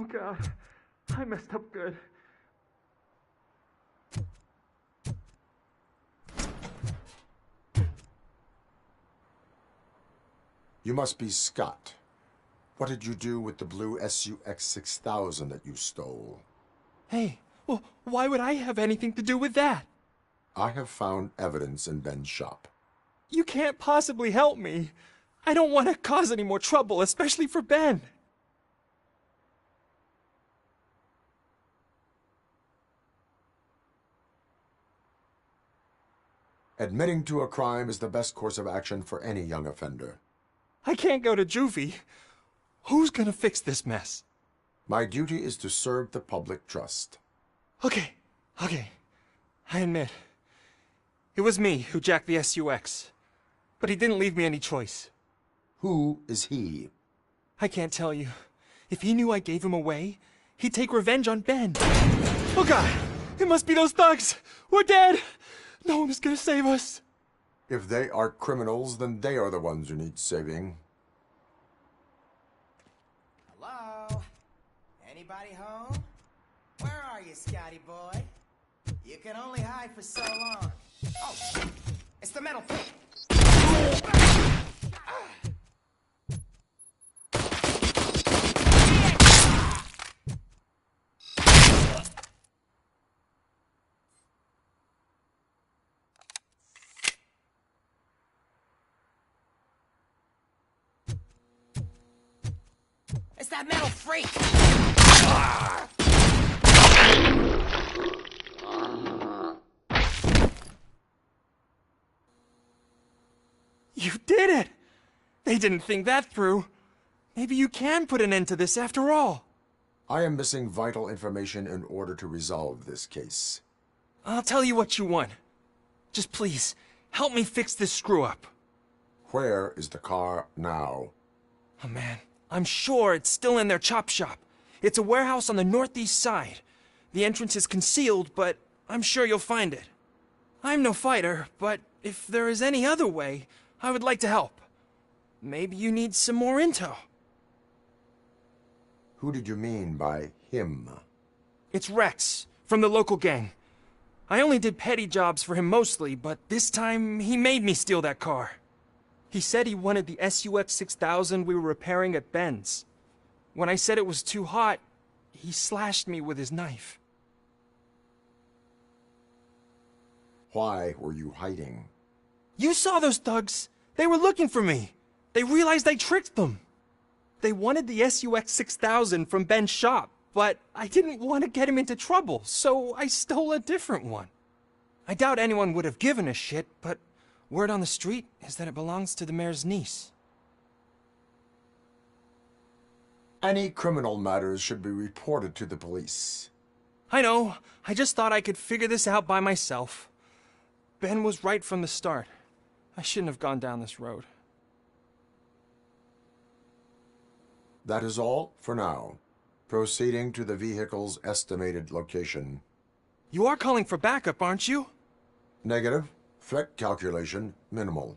God. I messed up good. You must be Scott. What did you do with the blue SUX 6000 that you stole? Hey, well, why would I have anything to do with that? I have found evidence in Ben's shop. You can't possibly help me. I don't want to cause any more trouble, especially for Ben. Admitting to a crime is the best course of action for any young offender. I can't go to juvie. Who's gonna fix this mess? My duty is to serve the public trust. Okay. I admit. It was me who jacked the SUX. But he didn't leave me any choice. Who is he? I can't tell you. If he knew I gave him away, he'd take revenge on Ben. Oh God! It must be those thugs! We're dead! No one is gonna save us. If they are criminals, then they are the ones who need saving. Hello? Anybody home? Where are you, Scotty boy? You can only hide for so long. Oh, it's the metal thing. It's that metal freak! You did it! They didn't think that through. Maybe you can put an end to this after all. I am missing vital information in order to resolve this case. I'll tell you what you want. Just please, help me fix this screw-up. Where is the car now? Oh man, I'm sure it's still in their chop shop. It's a warehouse on the northeast side. The entrance is concealed, but I'm sure you'll find it. I'm no fighter, but if there is any other way, I would like to help. Maybe you need some more intel. Who did you mean by him? It's Rex, from the local gang. I only did petty jobs for him mostly, but this time he made me steal that car. He said he wanted the SUX 6000 we were repairing at Ben's. When I said it was too hot, he slashed me with his knife. Why were you hiding? You saw those thugs! They were looking for me! They realized I tricked them! They wanted the SUX 6000 from Ben's shop, but I didn't want to get him into trouble, so I stole a different one. I doubt anyone would have given a shit, but word on the street is that it belongs to the mayor's niece. Any criminal matters should be reported to the police. I know. I just thought I could figure this out by myself. Ben was right from the start. I shouldn't have gone down this road. That is all for now. Proceeding to the vehicle's estimated location. You are calling for backup, aren't you? Negative. Threat calculation minimal.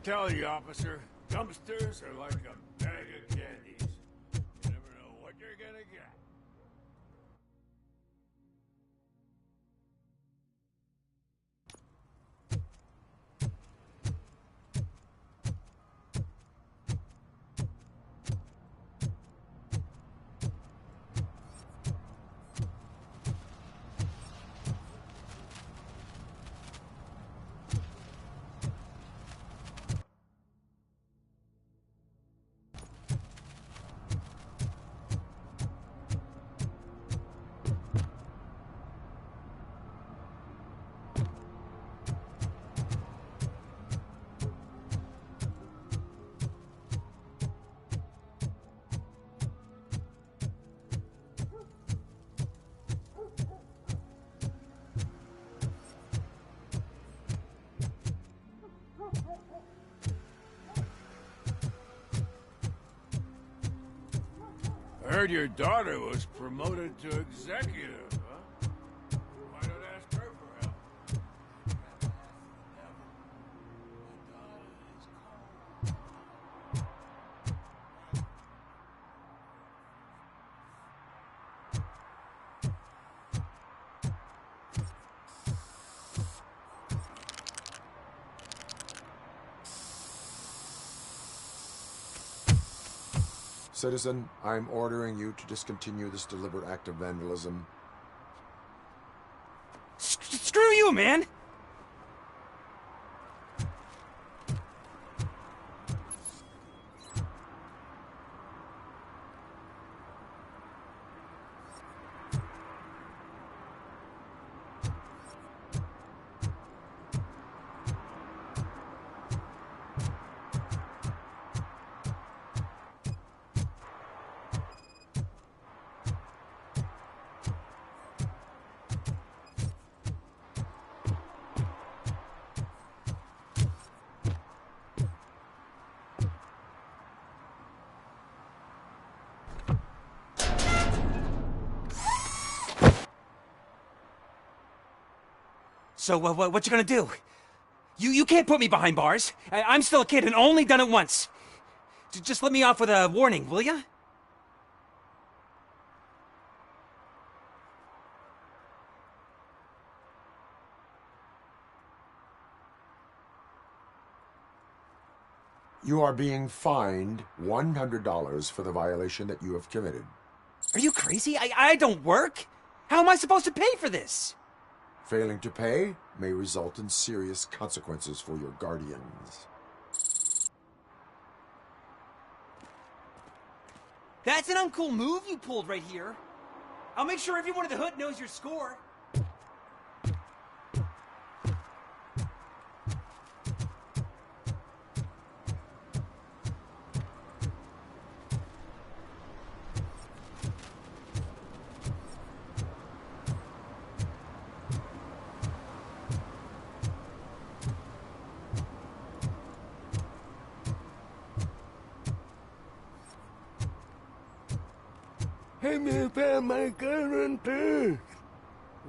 tell you, officer, dumpsters are like a bag of candies. You never know what you're gonna get. I heard your daughter was promoted to executive, huh? Why don't ask her for help? Citizen, I'm ordering you to discontinue this deliberate act of vandalism. Screw you, man! So, what you gonna do? You can't put me behind bars. I'm still a kid and only done it once. Just let me off with a warning, will ya? You are being fined $100 for the violation that you have committed. Are you crazy? I don't work. How am I supposed to pay for this? Failing to pay may result in serious consequences for your guardians. That's an uncool move you pulled right here. I'll make sure everyone in the hood knows your score.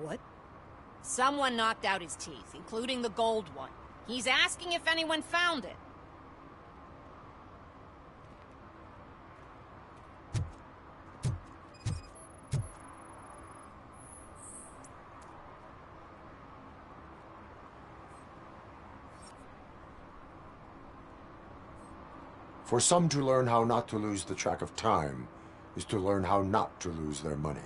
What? Someone knocked out his teeth, including the gold one. He's asking if anyone found it. For some to learn how not to lose the track of time is to learn how not to lose their money.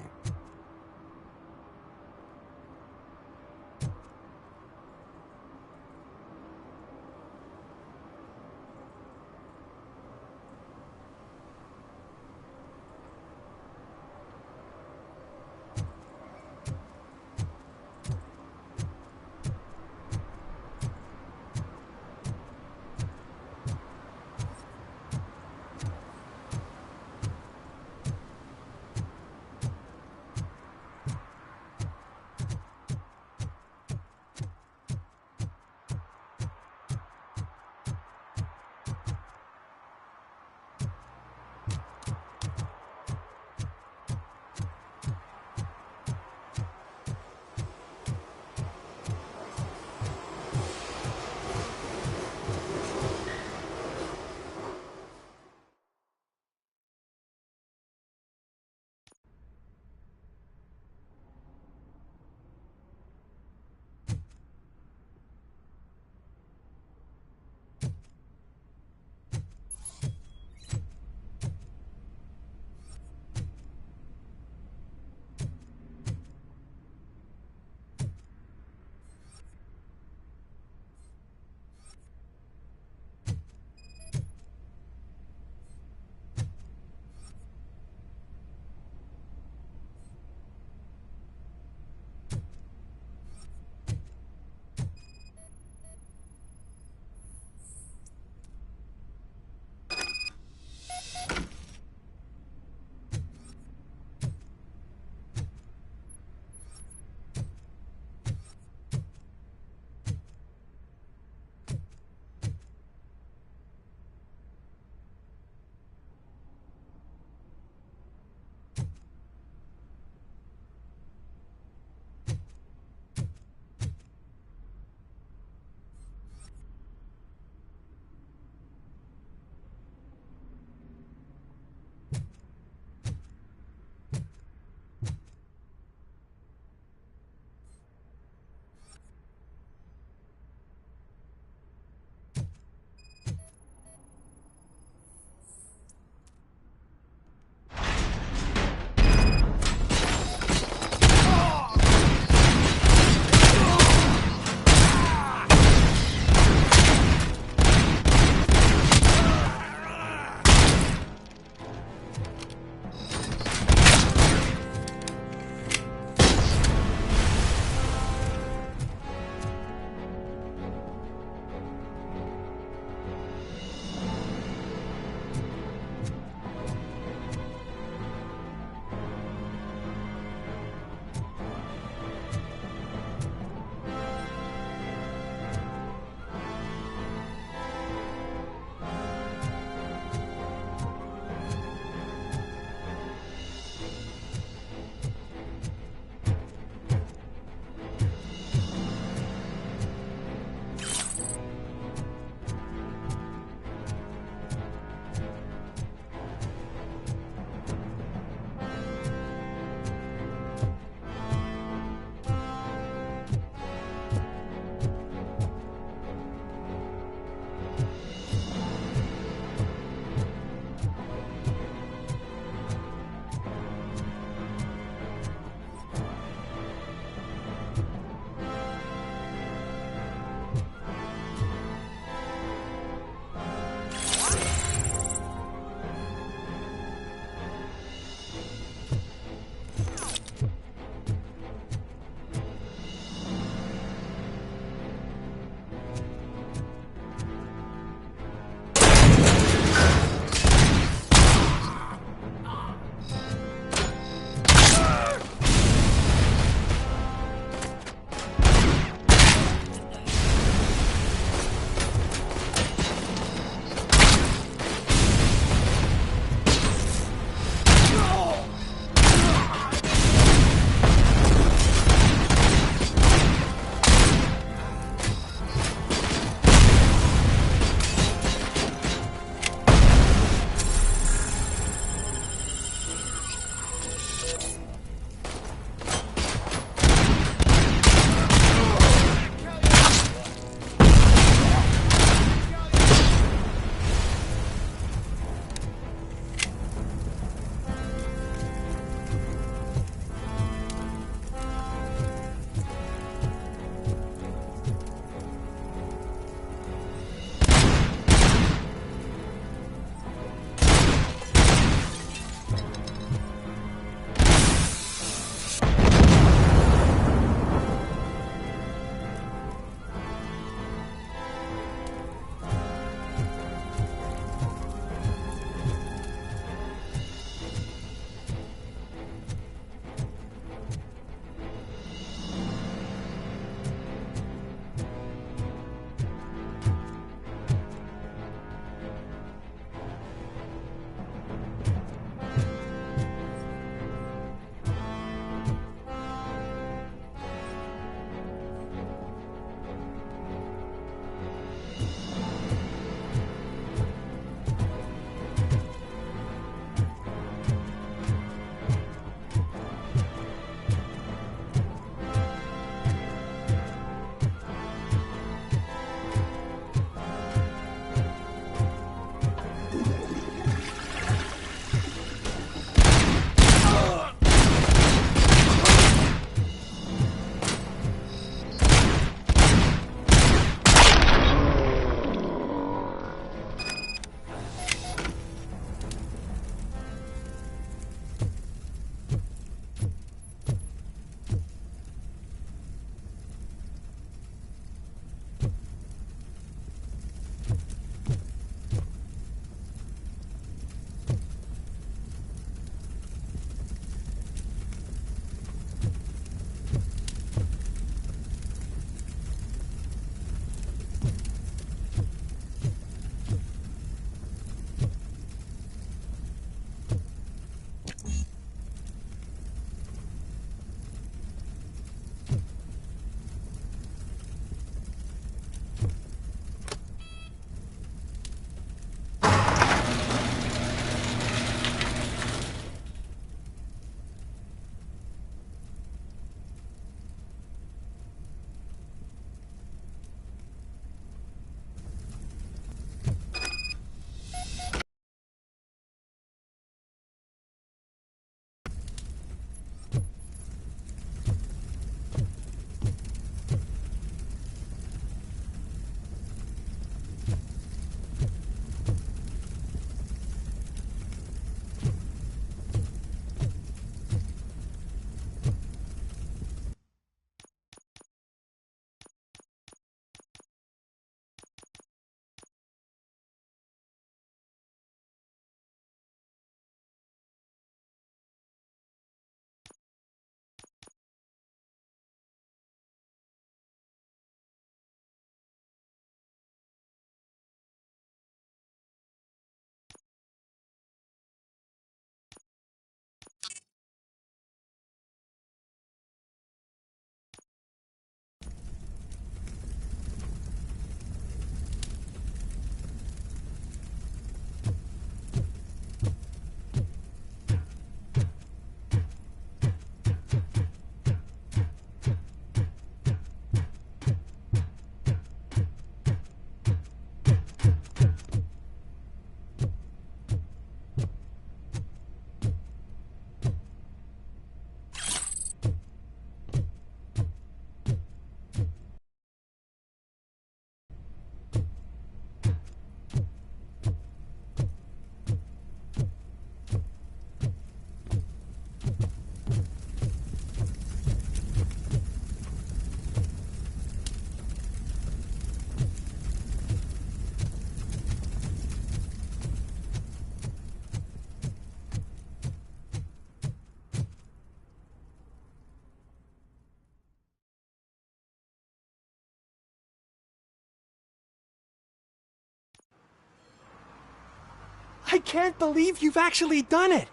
I can't believe you've actually done it!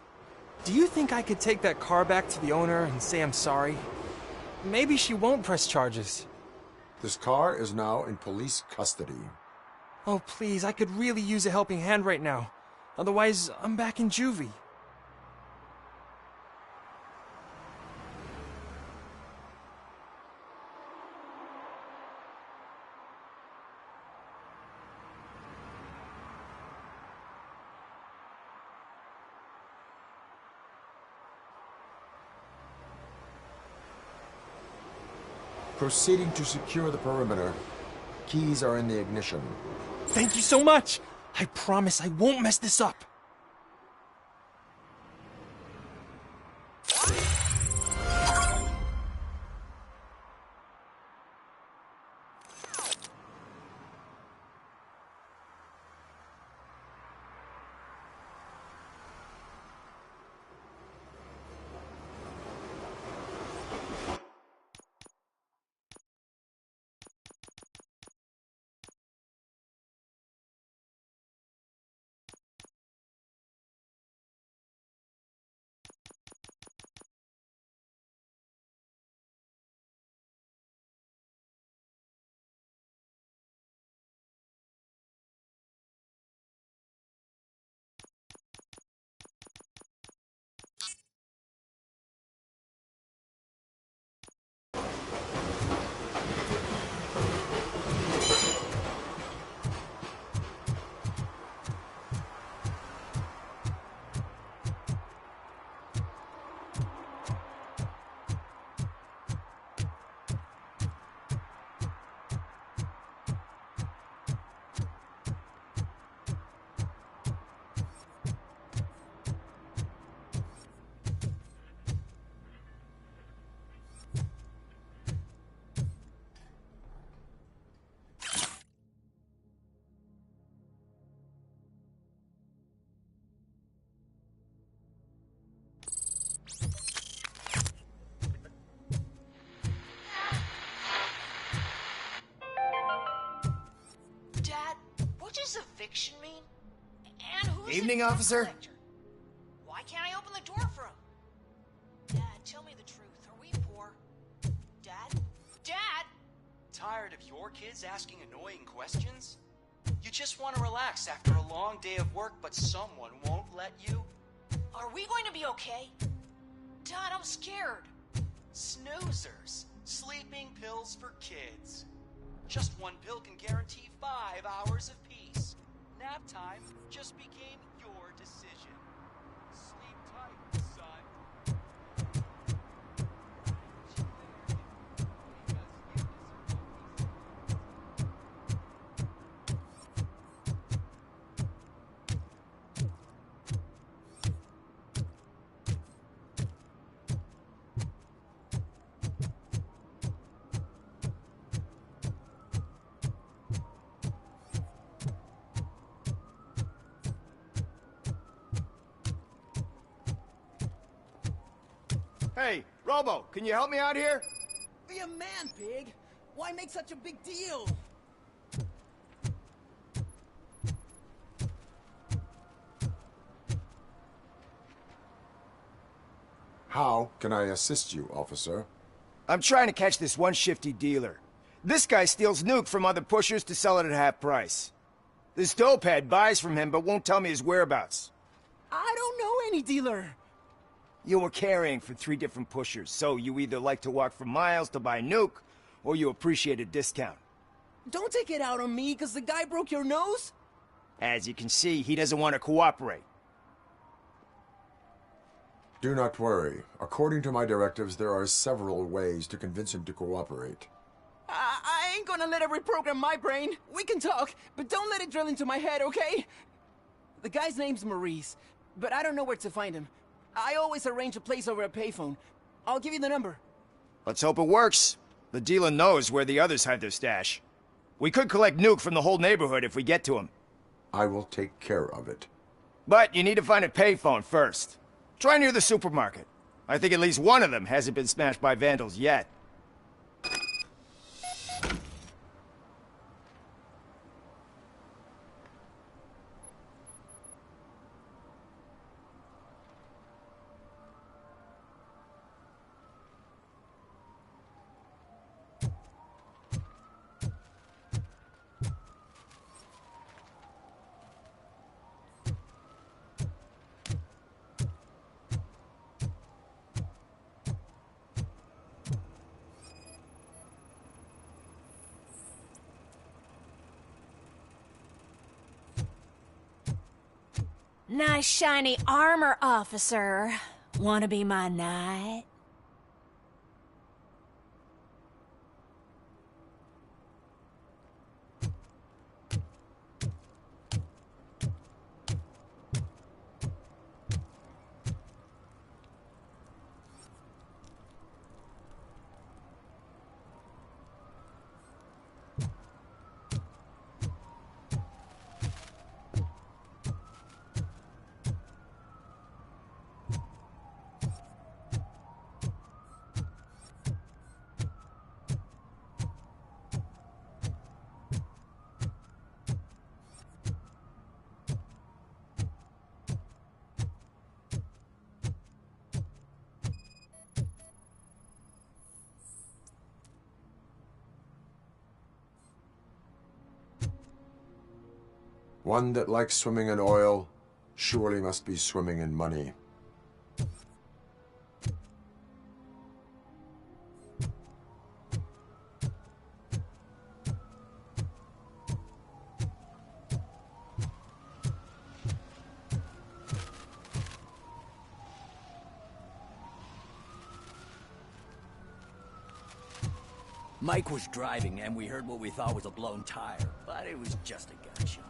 Do you think I could take that car back to the owner and say I'm sorry? Maybe she won't press charges. This car is now in police custody. Oh, please, I could really use a helping hand right now. Otherwise, I'm back in juvie. Proceeding to secure the perimeter. Keys are in the ignition. Thank you so much! I promise I won't mess this up. Dad, what does eviction mean? And who's Evening, the debt officer. collector? Why can't I open the door for him? Dad, tell me the truth. Are we poor? Dad? Dad? Tired of your kids asking annoying questions? You just want to relax after a long day of work, but someone won't let you? Are we going to be okay? Dad, I'm scared. Snoozers. Sleeping pills for kids. Just one pill can guarantee 5 hours of peace. Nap time just became your decision. Sleep tight, son. Hey, Robo, can you help me out here? Be a man, Pig. Why make such a big deal? How can I assist you, officer? I'm trying to catch this one shifty dealer. This guy steals nuke from other pushers to sell it at half price. This dopehead buys from him but won't tell me his whereabouts. I don't know any dealer. You were carrying for 3 different pushers, so you either like to walk for miles to buy nuke, or you appreciate a discount. Don't take it out on me, because the guy broke your nose? As you can see, he doesn't want to cooperate. Do not worry. According to my directives, there are several ways to convince him to cooperate. I ain't gonna let it reprogram my brain. We can talk, but don't let it drill into my head, okay? The guy's name's Maurice, but I don't know where to find him. I always arrange a place over a payphone. I'll give you the number. Let's hope it works. The dealer knows where the others hide their stash. We could collect nuke from the whole neighborhood if we get to him. I will take care of it. But you need to find a payphone first. Try near the supermarket. I think at least one of them hasn't been smashed by vandals yet. Nice shiny armor, officer. Wanna be my knight? One that likes swimming in oil surely must be swimming in money. Mike was driving and we heard what we thought was a blown tire, but it was just a gunshot.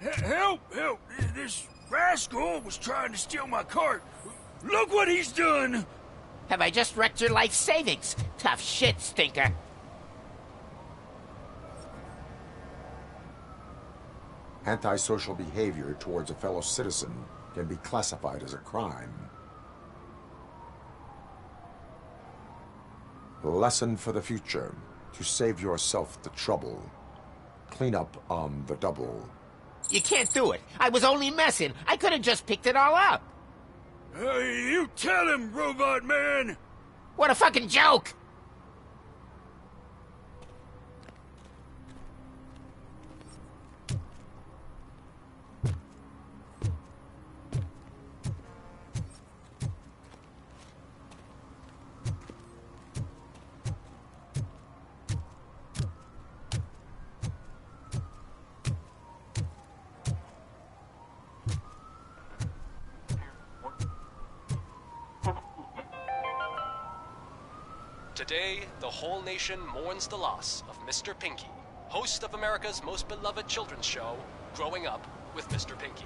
Help! Help! This rascal was trying to steal my cart. Look what he's done! Have I just wrecked your life savings? Tough shit, stinker. Antisocial behavior towards a fellow citizen can be classified as a crime. Lesson for the future: to save yourself the trouble. Clean up on the double. You can't do it. I was only messing. I could have just picked it all up. You tell him, Robot Man! What a fucking joke! Today, the whole nation mourns the loss of Mr. Pinky, host of America's most beloved children's show, Growing Up with Mr. Pinky.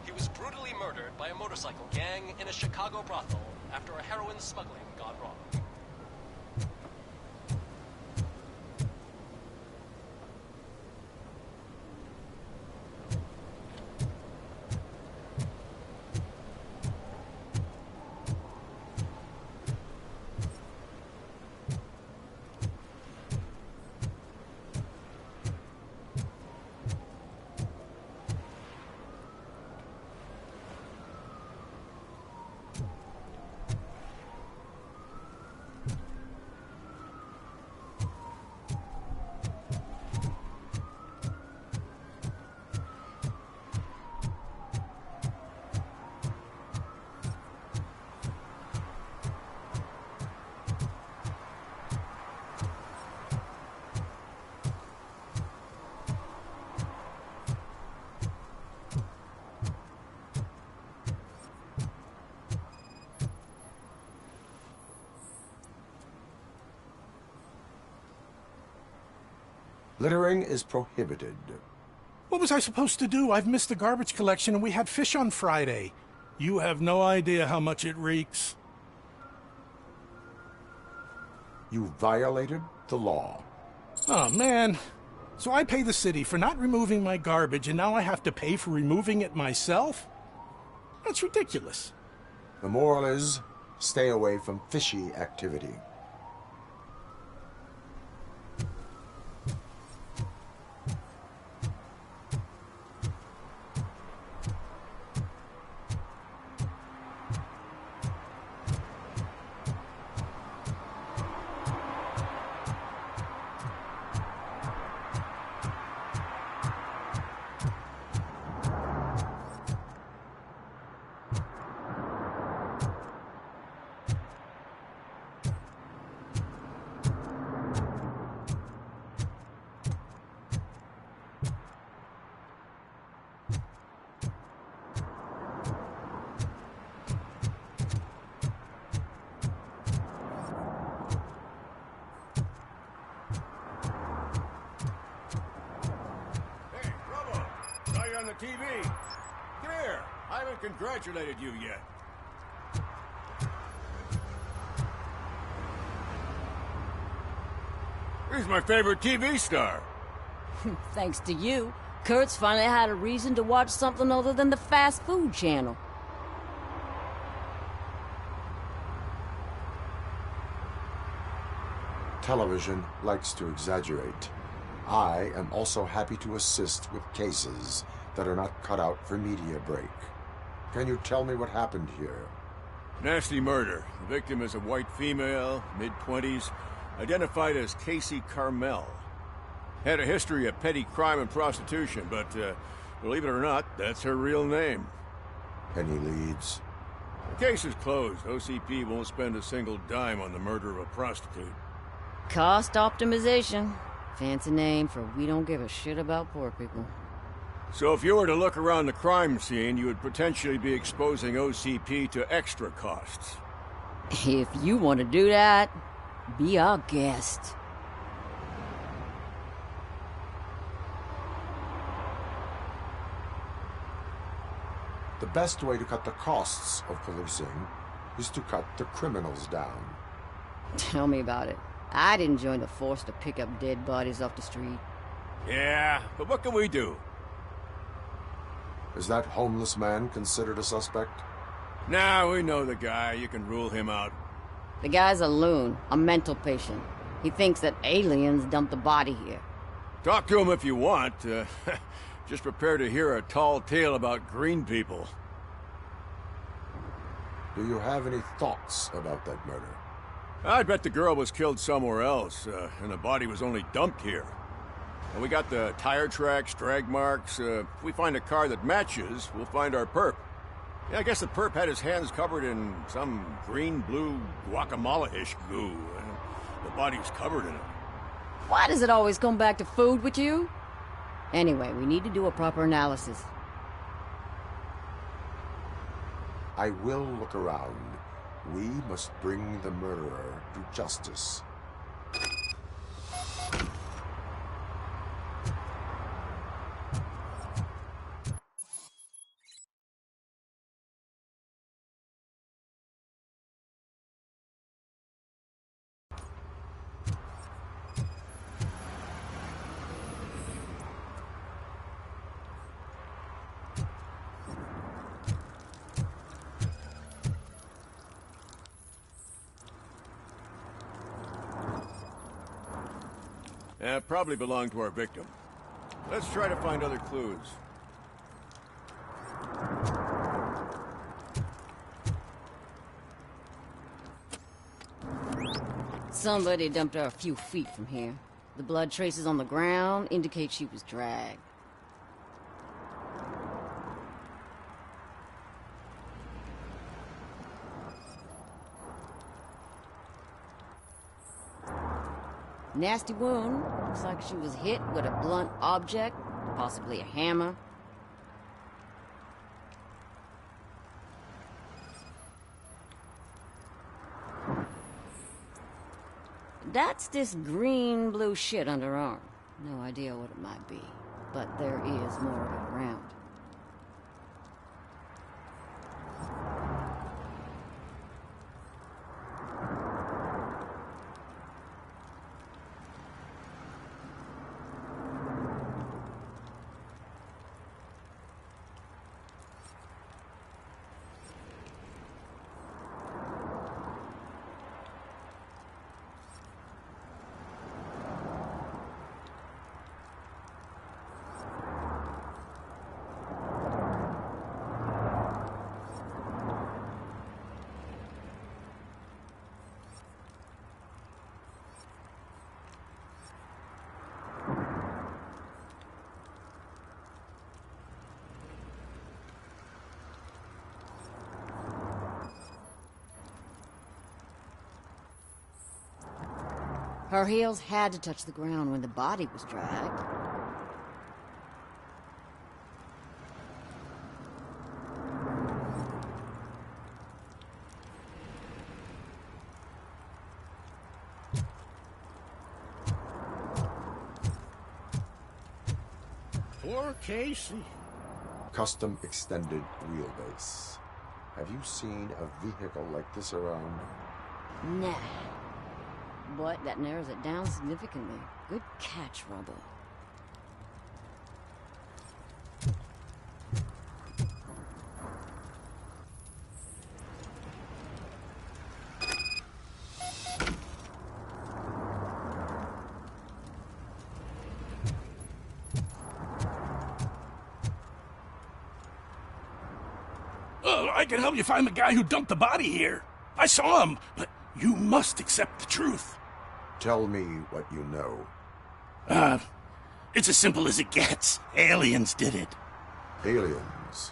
He was brutally murdered by a motorcycle gang in a Chicago brothel after a heroin smuggling gone wrong. Littering is prohibited. What was I supposed to do? I've missed the garbage collection and we had fish on Friday. You have no idea how much it reeks. You violated the law. Oh, man. So I pay the city for not removing my garbage and now I have to pay for removing it myself? That's ridiculous. The moral is, stay away from fishy activity. TV. Come here. I haven't congratulated you yet. He's my favorite TV star. Thanks to you, Kurt's finally had a reason to watch something other than the fast food channel. Television likes to exaggerate. I am also happy to assist with cases that are not cut out for media break. Can you tell me what happened here? Nasty murder. The victim is a white female, mid-20s, identified as Casey Carmel. Had a history of petty crime and prostitution, but believe it or not, that's her real name. Any leads? The case is closed. OCP won't spend a single dime on the murder of a prostitute. Cost optimization. Fancy name for we don't give a shit about poor people. So if you were to look around the crime scene, you would potentially be exposing OCP to extra costs. If you want to do that, be our guest. The best way to cut the costs of policing is to cut the criminals down. Tell me about it. I didn't join the force to pick up dead bodies off the street. Yeah, but what can we do? Is that homeless man considered a suspect? Nah, we know the guy. You can rule him out. The guy's a loon, a mental patient. He thinks that aliens dumped the body here. Talk to him if you want. Just prepare to hear a tall tale about green people. Do you have any thoughts about that murder? I bet the girl was killed somewhere else, and the body was only dumped here. And we got the tire tracks, drag marks. If we find a car that matches, we'll find our perp. Yeah, I guess the perp had his hands covered in some green-blue guacamole-ish goo, and the body's covered in it. Why does it always come back to food with you? Anyway, we need to do a proper analysis. I will look around. We must bring the murderer to justice. Probably belonged to our victim. Let's try to find other clues. Somebody dumped her a few feet from here. The blood traces on the ground indicate she was dragged. Nasty wound. Looks like she was hit with a blunt object, possibly a hammer. That's this green-blue shit under her arm. No idea what it might be, but there is more of it around. Her heels had to touch the ground when the body was dragged. Poor Casey. custom extended wheelbase. Have you seen a vehicle like this around? Nah. But that narrows it down significantly. Good catch, Robo. I can help you find the guy who dumped the body here. I saw him, but you must accept the truth. Tell me what you know. It's as simple as it gets. Aliens did it. Aliens?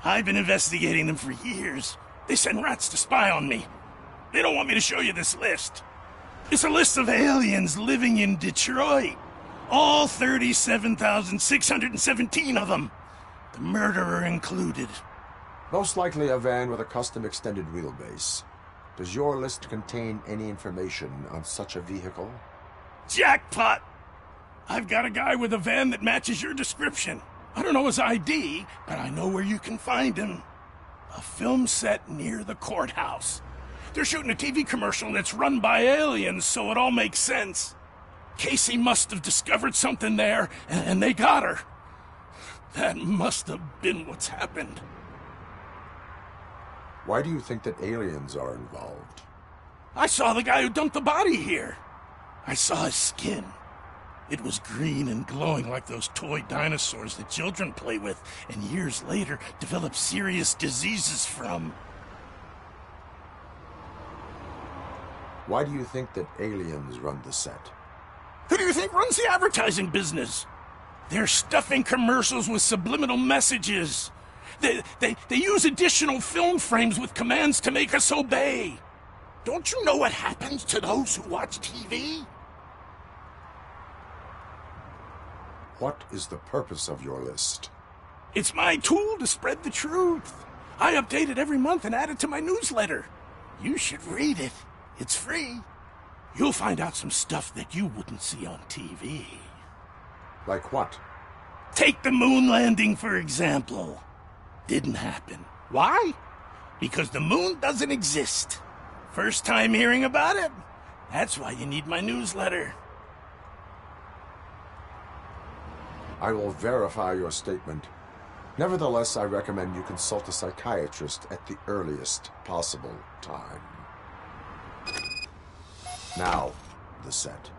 I've been investigating them for years. They send rats to spy on me. They don't want me to show you this list. It's a list of aliens living in Detroit. All 37,617 of them. The murderer included. Most likely a van with a custom extended wheelbase. Does your list contain any information on such a vehicle? Jackpot! I've got a guy with a van that matches your description. I don't know his ID, but I know where you can find him. A film set near the courthouse. They're shooting a TV commercial that's run by aliens, so it all makes sense. Casey must have discovered something there, and they got her. That must have been what's happened. Why do you think that aliens are involved? I saw the guy who dumped the body here. I saw his skin. It was green and glowing like those toy dinosaurs that children play with and years later develop serious diseases from. Why do you think that aliens run the set? Who do you think runs the advertising business? They're stuffing commercials with subliminal messages. They use additional film frames with commands to make us obey. Don't you know what happens to those who watch TV? What is the purpose of your list? It's my tool to spread the truth. I update it every month and add it to my newsletter. You should read it. It's free. You'll find out some stuff that you wouldn't see on TV. Like what? Take the moon landing, for example. Didn't happen. Why? Because the moon doesn't exist. First time hearing about it? That's why you need my newsletter. I will verify your statement. Nevertheless, I recommend you consult a psychiatrist at the earliest possible time. Now, the set.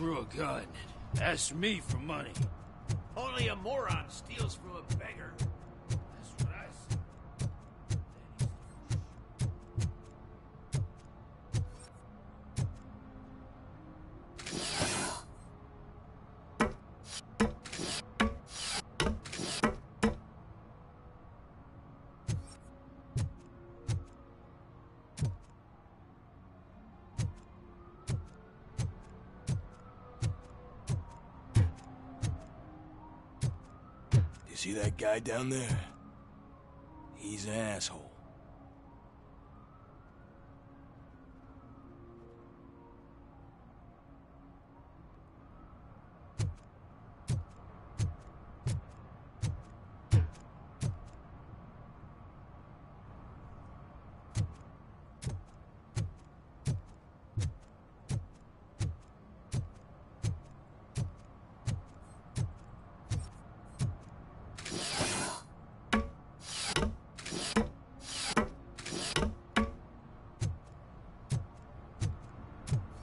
drew a gun. Asked me for money. Only a moron steals from a beggar. That's what I said. You see that guy down there? He's an asshole.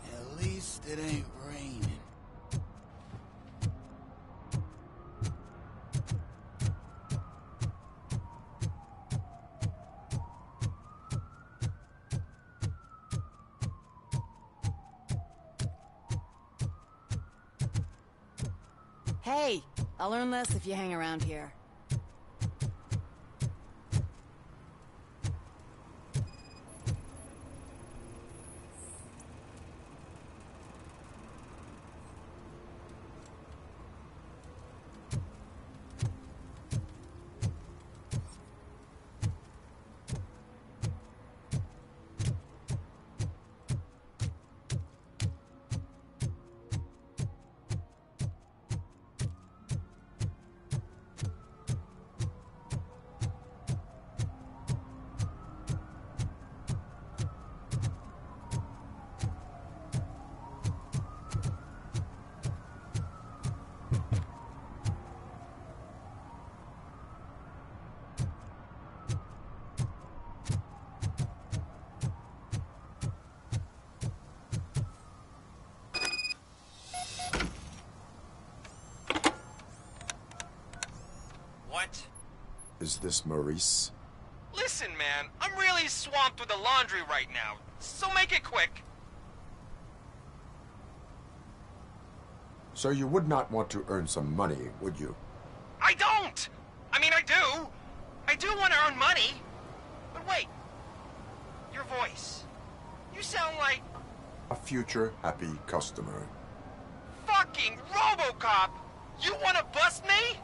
At least it ain't raining. Hey, I'll learn less if you hang around here. What? Is this Maurice? Listen, man, I'm really swamped with the laundry right now, so make it quick. So you would not want to earn some money, would you? I don't! I mean, I do. I do want to earn money. But wait. Your voice. You sound like... A future happy customer. fucking Robocop! You want to bust me?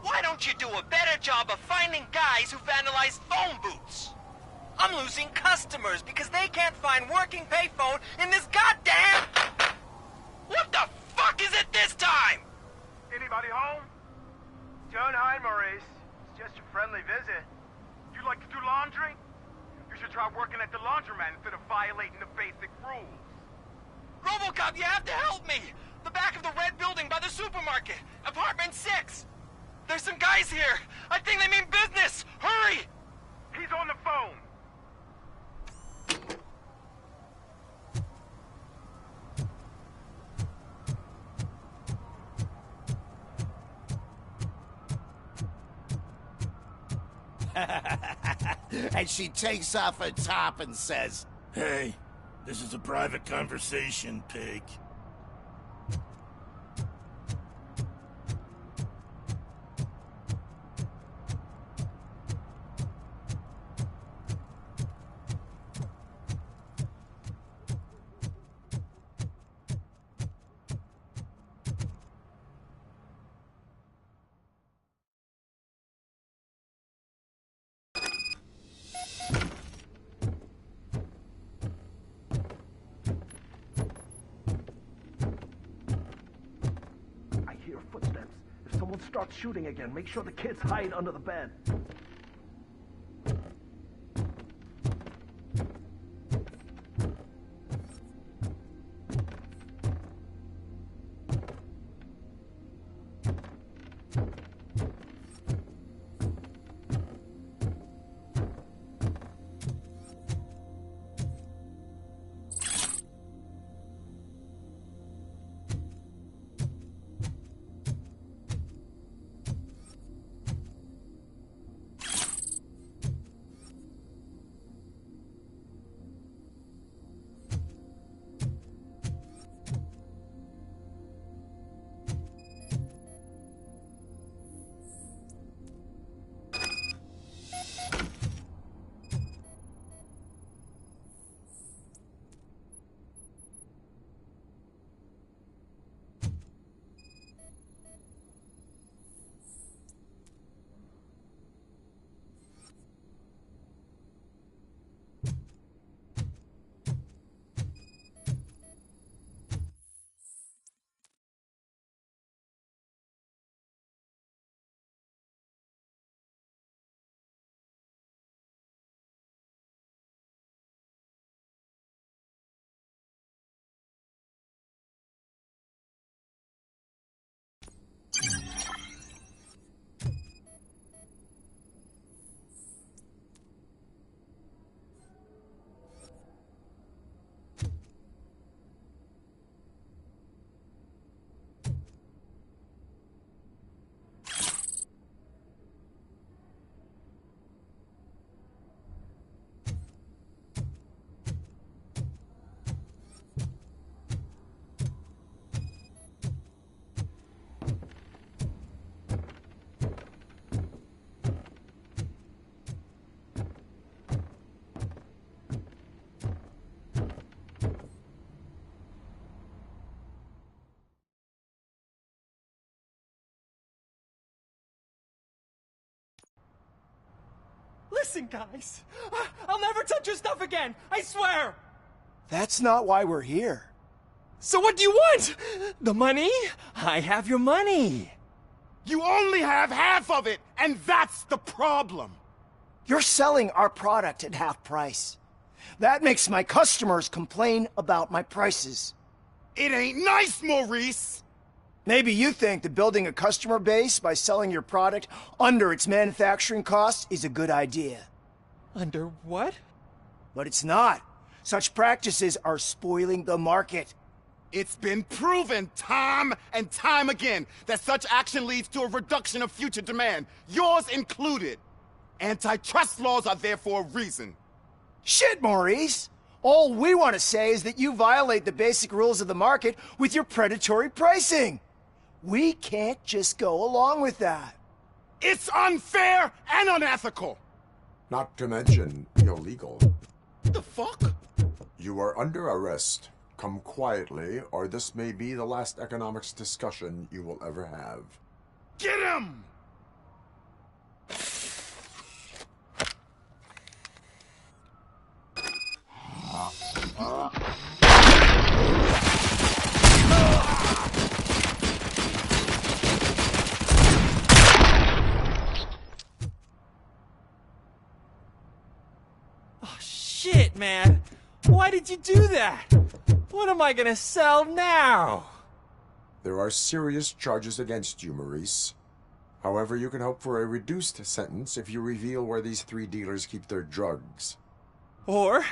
Why don't you do a better job of finding guys who vandalize phone booths? I'm losing customers because they can't find working payphone in this goddamn... What the fuck is it this time? Anybody home? Don't hide, Maurice. It's just a friendly visit. You like to do laundry? You should try working at the laundromat instead of violating the basic rules. Robocop, you have to help me! The back of the red building by the supermarket. Apartment 6. There's some guys here. I think they mean business. Hurry! He's on the phone. And she takes off her top and says, Hey, this is a private conversation, pig. Start shooting again. Make sure the kids hide under the bed. Listen, guys. I'll never touch your stuff again. I swear. That's not why we're here. So what do you want? The money? I have your money. You only have half of it, and that's the problem. You're selling our product at half price. That makes my customers complain about my prices. It ain't nice, Maurice! Maybe you think that building a customer base by selling your product under its manufacturing costs is a good idea. Under what? But it's not. Such practices are spoiling the market. It's been proven time and time again that such action leads to a reduction of future demand, yours included. Antitrust laws are there for a reason. Shit, Maurice! All we want to say is that you violate the basic rules of the market with your predatory pricing. We can't just go along with that. It's unfair and unethical! Not to mention illegal. The fuck? You are under arrest. Come quietly, or this may be the last economics discussion you will ever have. Get him! Oh, shit, man. Why did you do that? What am I gonna sell now? There are serious charges against you, Maurice. However, you can hope for a reduced sentence if you reveal where these 3 dealers keep their drugs. Or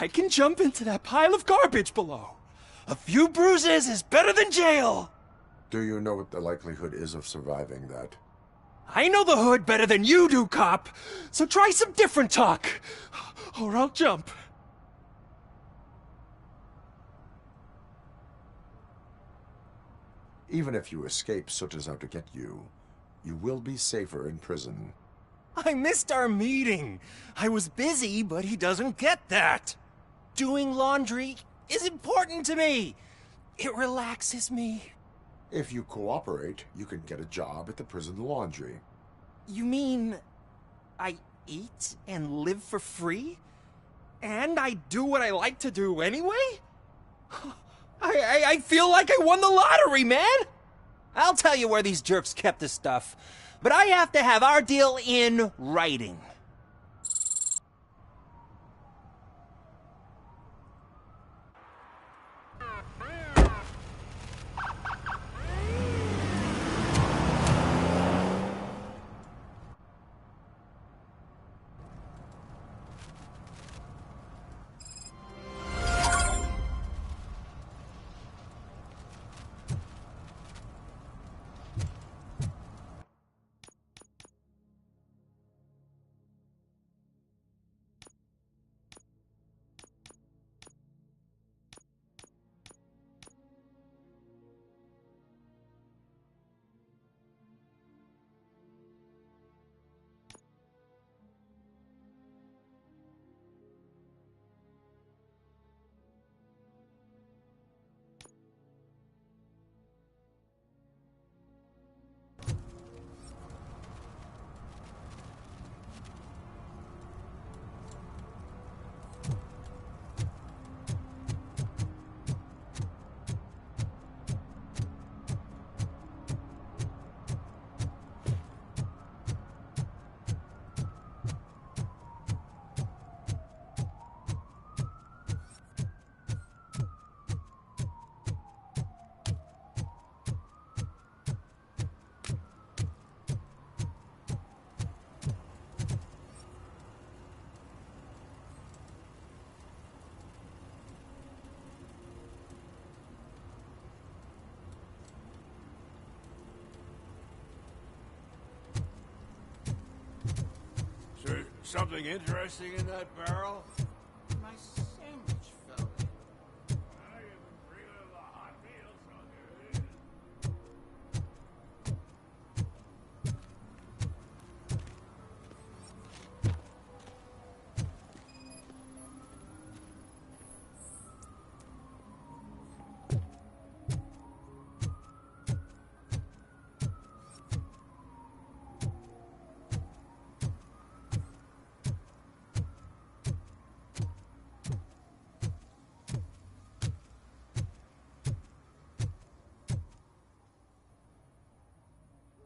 I can jump into that pile of garbage below. A few bruises is better than jail. Do you know what the likelihood is of surviving that? I know the hood better than you do, cop. So try some different talk, or I'll jump. Even if you escape Soot is out to get you, you will be safer in prison. I missed our meeting. I was busy, but he doesn't get that. Doing laundry is important to me. It relaxes me. If you cooperate, you can get a job at the prison laundry. You mean I eat and live for free? And I do what I like to do anyway? I feel like I won the lottery, man! I'll tell you where these jerks kept the stuff, but I have to have our deal in writing. Something interesting in that barrel? My sandwich fell in.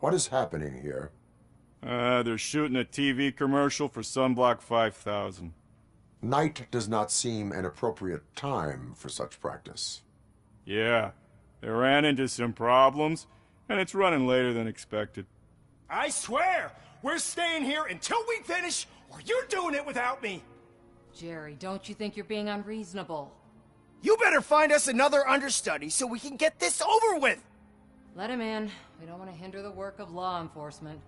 What is happening here? They're shooting a TV commercial for Sunblock 5000. Night does not seem an appropriate time for such practice. Yeah, they ran into some problems, and it's running later than expected. I swear, we're staying here until we finish, or you're doing it without me. Jerry, don't you think you're being unreasonable? You better find us another understudy so we can get this over with. Let him in. We don't want to hinder the work of law enforcement.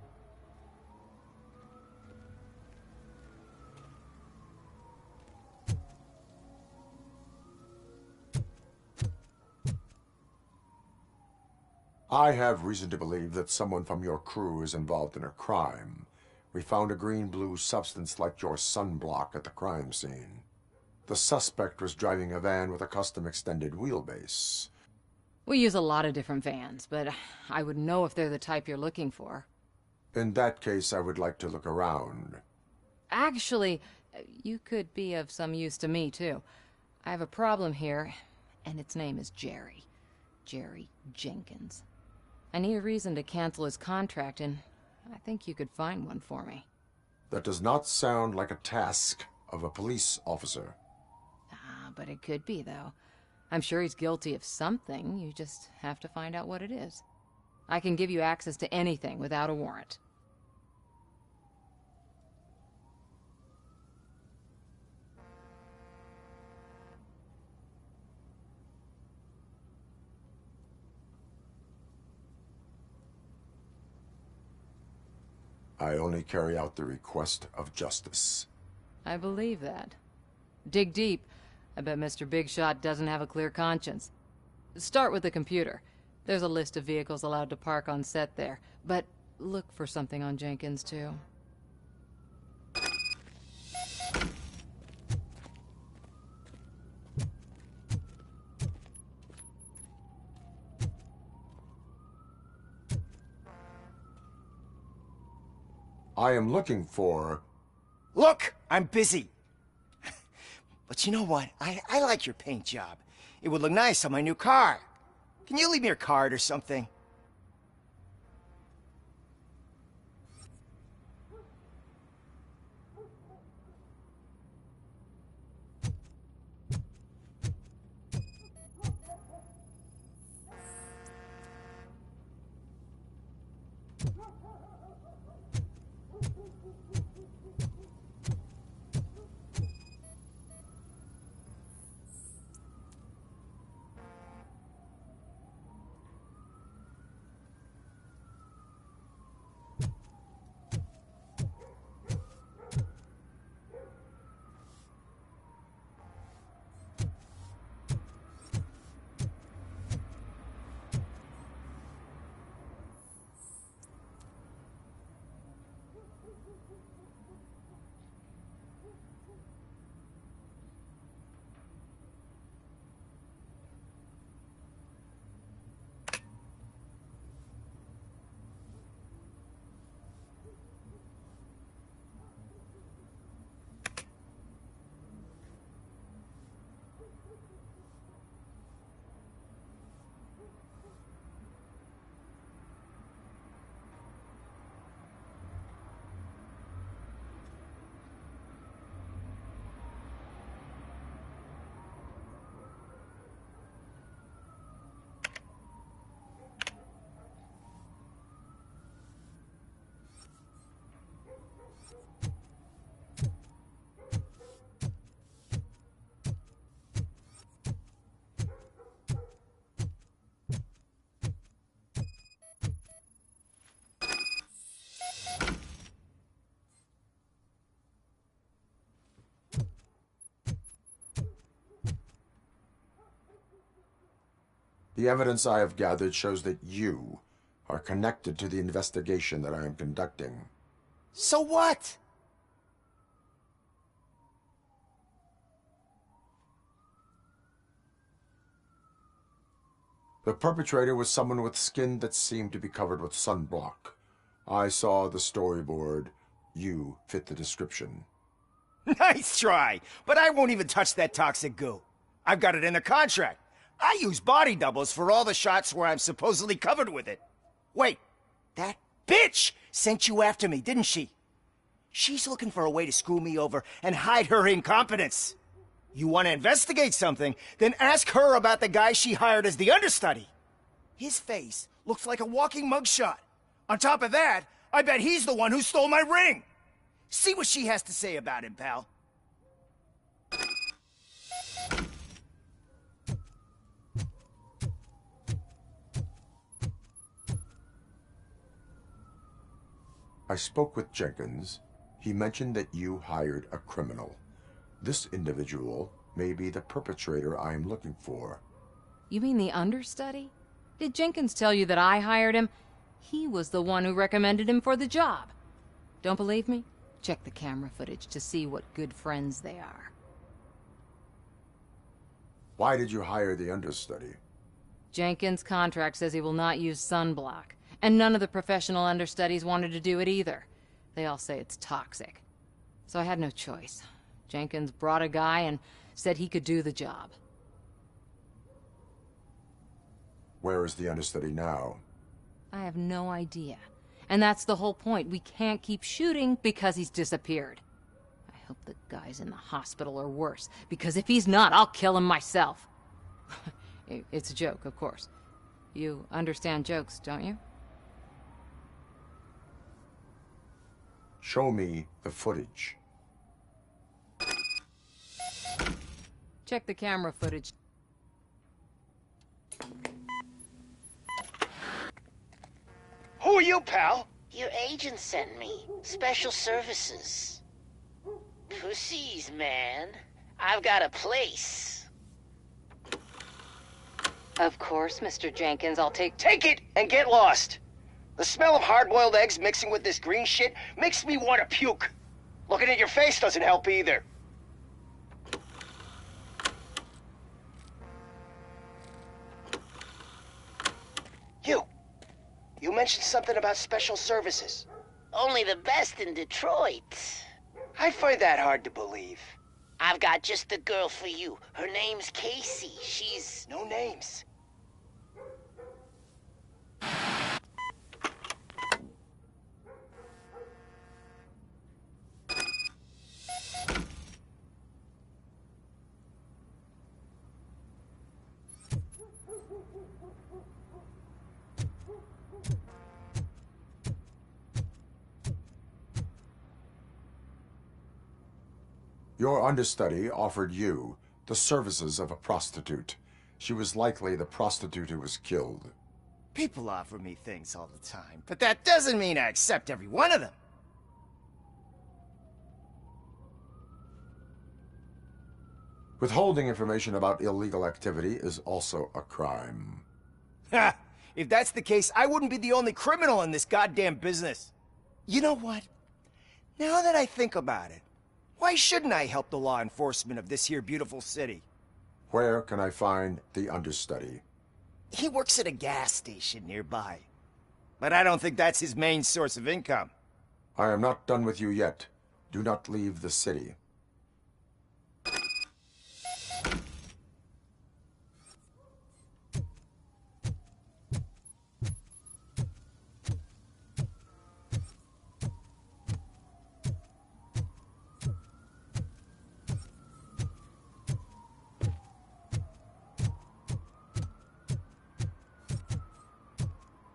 I have reason to believe that someone from your crew is involved in a crime. We found a green-blue substance like your sunblock at the crime scene. The suspect was driving a van with a custom extended wheelbase. We use a lot of different vans, but I would know if they're the type you're looking for. In that case, I would like to look around. Actually, you could be of some use to me, too. I have a problem here, and its name is Jerry. Jerry Jenkins. I need a reason to cancel his contract, and I think you could find one for me. That does not sound like a task of a police officer. But it could be, though. I'm sure he's guilty of something. You just have to find out what it is. I can give you access to anything without a warrant. I only carry out the request of justice. I believe that. Dig deep. I bet Mr. Big Shot doesn't have a clear conscience. Start with the computer. There's a list of vehicles allowed to park on set there. But look for something on Jenkins, too. I am looking for... Look, I'm busy. But you know what? I like your paint job. It would look nice on my new car. Can you leave me your card or something? The evidence I have gathered shows that you are connected to the investigation that I am conducting. So what? The perpetrator was someone with skin that seemed to be covered with sunblock. I saw the storyboard. You fit the description. Nice try, but I won't even touch that toxic goo. I've got it in the contract. I use body doubles for all the shots where I'm supposedly covered with it. Wait, that bitch sent you after me, didn't she? She's looking for a way to screw me over and hide her incompetence. You want to investigate something, then ask her about the guy she hired as the understudy. His face looks like a walking mugshot. On top of that, I bet he's the one who stole my ring. See what she has to say about him, pal. I spoke with Jenkins. He mentioned that you hired a criminal. This individual may be the perpetrator I am looking for. You mean the understudy? Did Jenkins tell you that I hired him? He was the one who recommended him for the job. Don't believe me? Check the camera footage to see what good friends they are. Why did you hire the understudy? Jenkins' contract says he will not use sunblock, and none of the professional understudies wanted to do it either. They all say it's toxic. So I had no choice. Jenkins brought a guy and said he could do the job. Where is the understudy now? I have no idea. And that's the whole point. We can't keep shooting because he's disappeared. I hope the guy's in the hospital or worse, because if he's not, I'll kill him myself. It's a joke, of course. You understand jokes, don't you? Show me the footage. Check the camera footage. Who are you, pal? Your agent sent me. Special services. Pussies, man. I've got a place. Of course, Mr. Jenkins, I'll take it and get lost. The smell of hard-boiled eggs mixing with this green shit makes me want to puke. Looking at your face doesn't help either. You mentioned something about special services. Only the best in Detroit. I find that hard to believe. I've got just the girl for you. Her name's Casey. She's... No names. Your understudy offered you the services of a prostitute. She was likely the prostitute who was killed. People offer me things all the time, but that doesn't mean I accept every one of them. Withholding information about illegal activity is also a crime. Ha! If that's the case, I wouldn't be the only criminal in this goddamn business. You know what? Now that I think about it, why shouldn't I help the law enforcement of this here beautiful city? Where can I find the understudy? He works at a gas station nearby. But I don't think that's his main source of income. I am not done with you yet. Do not leave the city.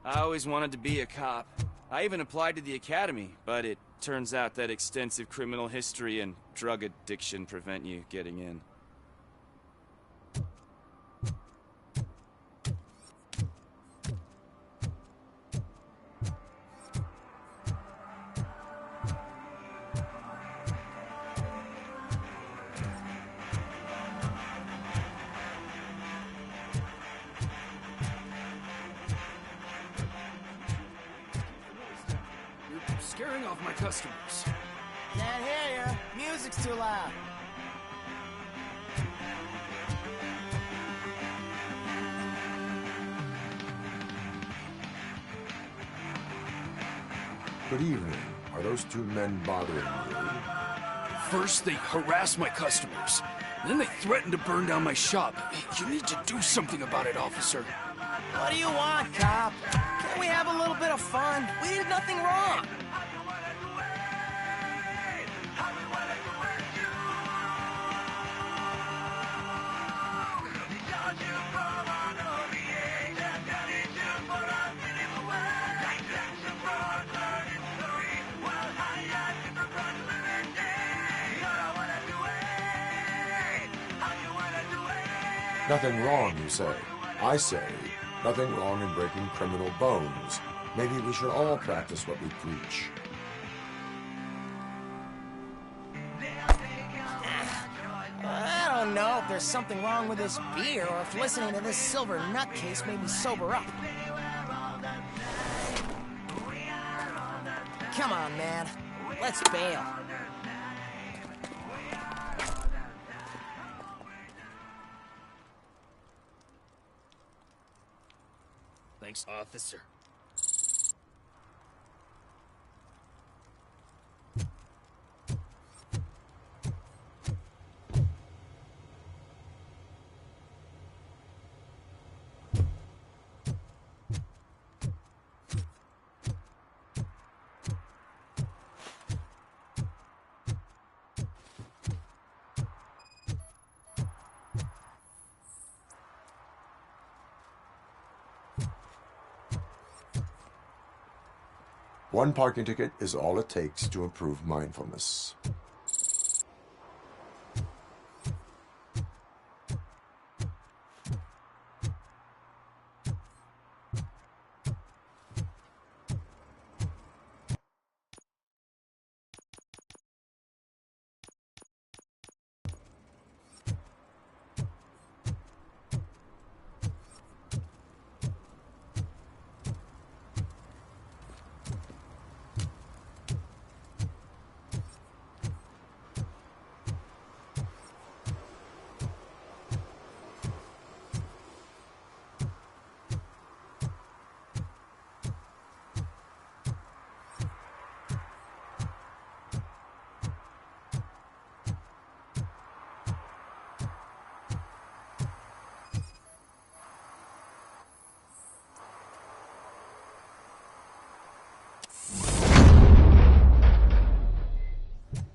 I always wanted to be a cop. I even applied to the academy, but it turns out that extensive criminal history and drug addiction prevent you getting in. Scaring off my customers. Can't hear you. Music's too loud. Good evening. Are those two men bothering you? First, they harass my customers. Then they threaten to burn down my shop. You need to do something about it, officer. What do you want, cop? Can't we have a little bit of fun? We did nothing wrong. Nothing wrong, you say. I say, nothing wrong in breaking criminal bones. Maybe we should all practice what we preach. I don't know if there's something wrong with this beer or if listening to this silver nutcase made me sober up. Come on, man. Let's bail. Thanks, officer. One parking ticket is all it takes to improve mindfulness.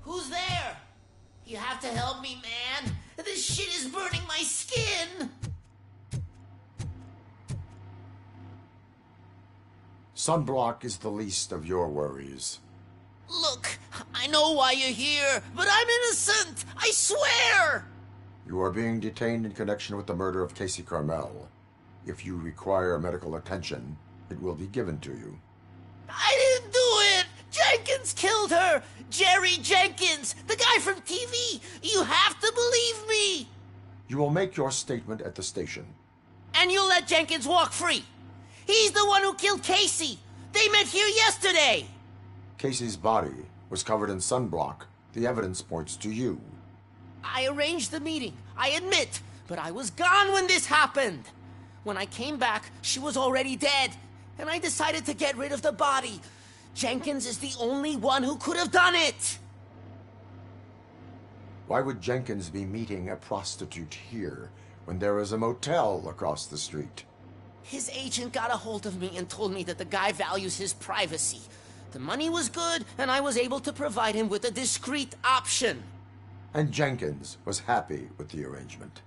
Who's there? You have to help me, man. This shit is burning my skin. Sunblock is the least of your worries. Look, I know why you're here, but I'm innocent. I swear. You are being detained in connection with the murder of Casey Carmel. If you require medical attention, it will be given to you. I didn't do it. Jenkins killed her. Jerry Jenkins, the guy from TV. You have to believe me. You will make your statement at the station. And you'll let Jenkins walk free. He's the one who killed Casey. They met here yesterday. Casey's body was covered in sunblock. The evidence points to you. I arranged the meeting, I admit, but I was gone when this happened. When I came back, she was already dead, and I decided to get rid of the body. Jenkins is the only one who could have done it. Why would Jenkins be meeting a prostitute here when there is a motel across the street? His agent got a hold of me and told me that the guy values his privacy. The money was good, and I was able to provide him with a discreet option. And Jenkins was happy with the arrangement.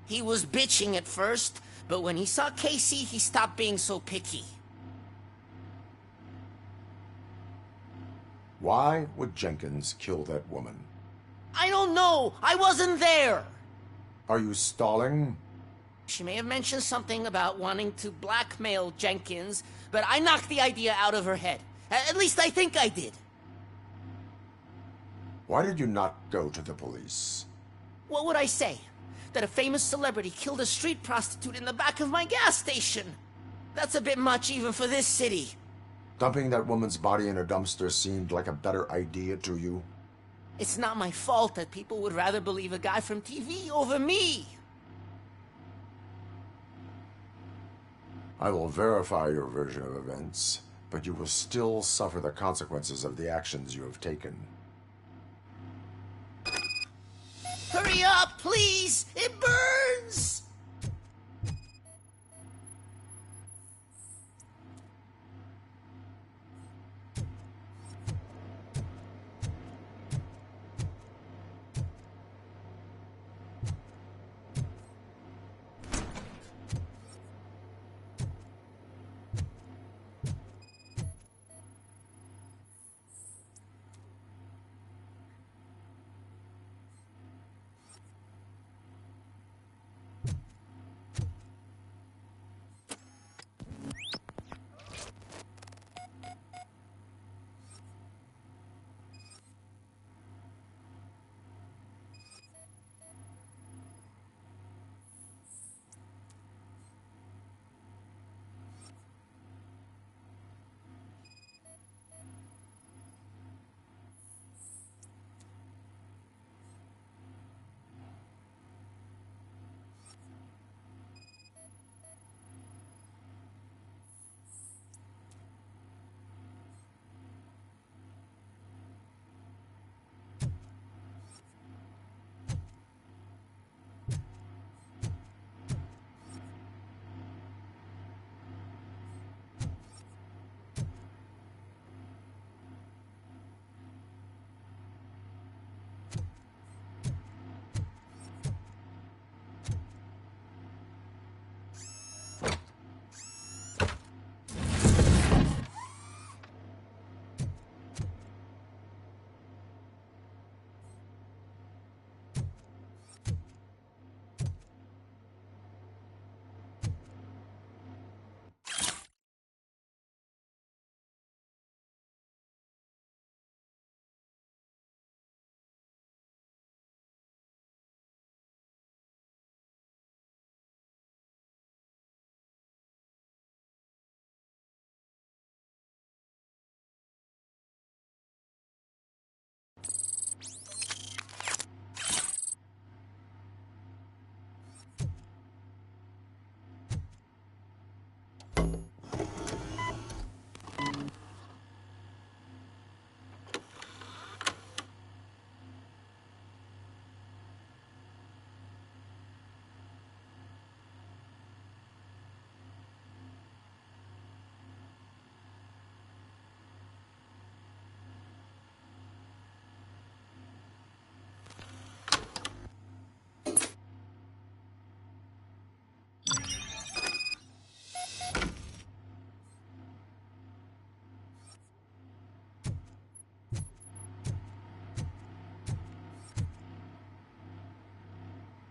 He was bitching at first, but when he saw Casey, he stopped being so picky. Why would Jenkins kill that woman? I don't know. I wasn't there. Are you stalling? She may have mentioned something about wanting to blackmail Jenkins, but I knocked the idea out of her head. At least I think I did. Why did you not go to the police? What would I say? That a famous celebrity killed a street prostitute in the back of my gas station? That's a bit much even for this city. Dumping that woman's body in a dumpster seemed like a better idea to you? It's not my fault that people would rather believe a guy from TV over me. I will verify your version of events, but you will still suffer the consequences of the actions you have taken. Hurry up, please! It burns!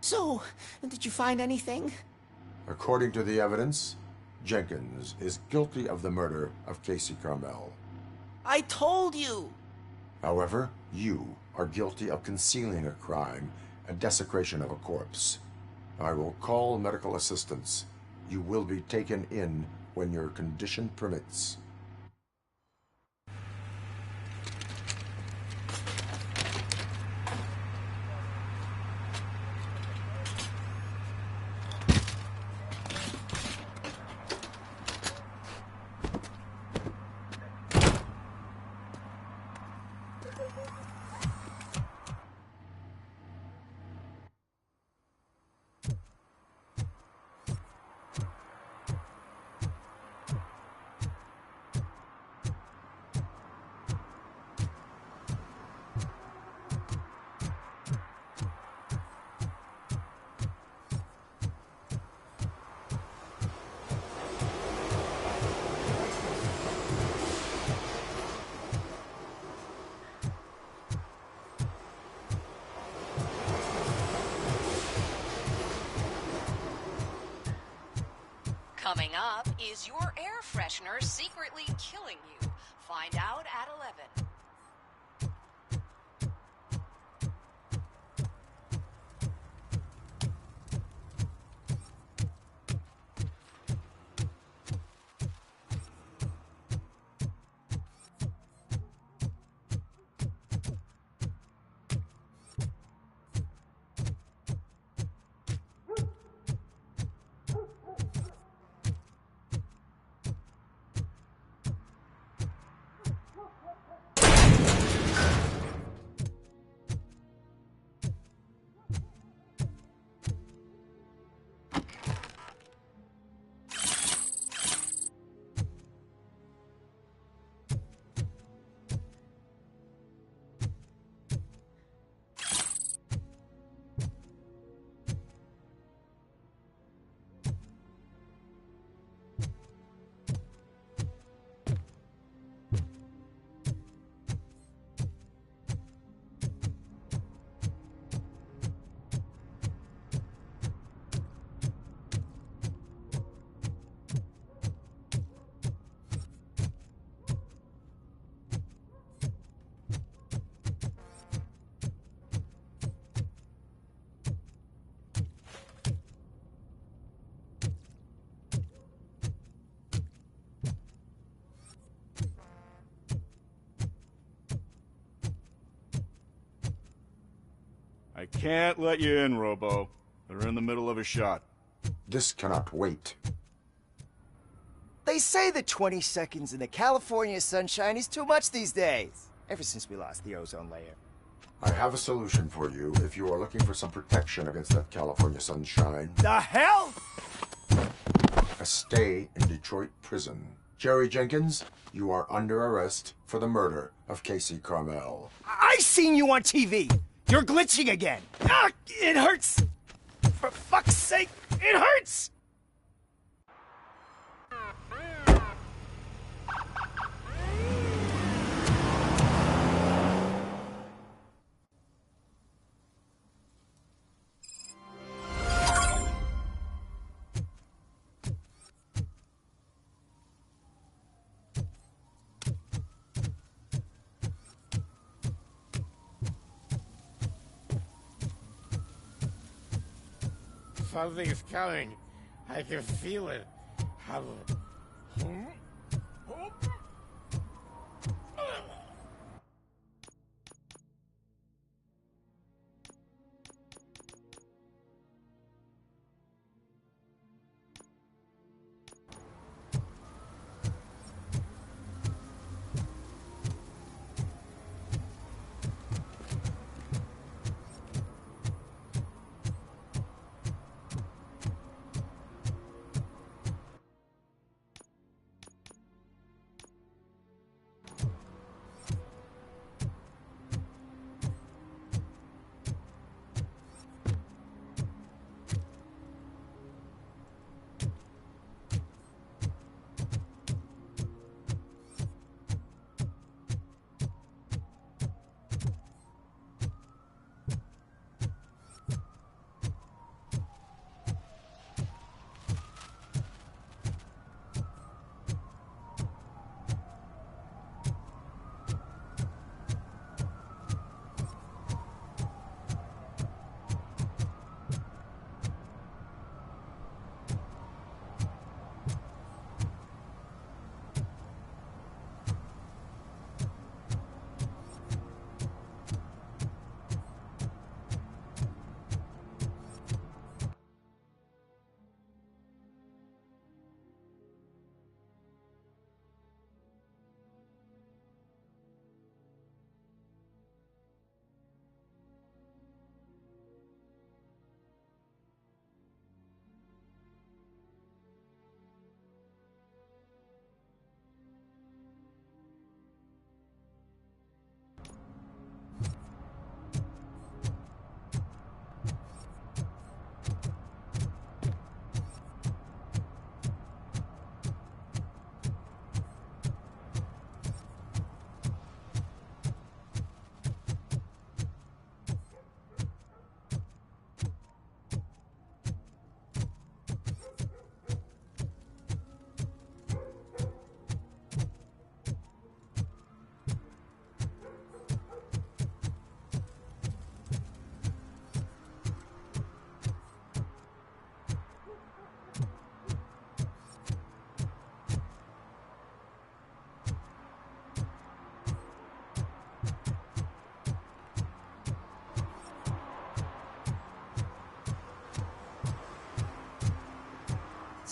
So, did you find anything? According to the evidence, Jenkins is guilty of the murder of Casey Carmel. I told you! However, you are guilty of concealing a crime and desecration of a corpse. I will call medical assistance. You will be taken in when your condition permits. Coming up, is your air freshener secretly killing you? Find out at 11. I can't let you in, Robo. They're in the middle of a shot. This cannot wait. They say that 20 seconds in the California sunshine is too much these days. Ever since we lost the ozone layer. I have a solution for you if you are looking for some protection against that California sunshine. The hell? A stay in Detroit prison. Jerry Jenkins, you are under arrest for the murder of Casey Carmel. I seen you on TV. You're glitching again. Ah, it hurts. For fuck's sake, it hurts. Something's coming. I can feel it.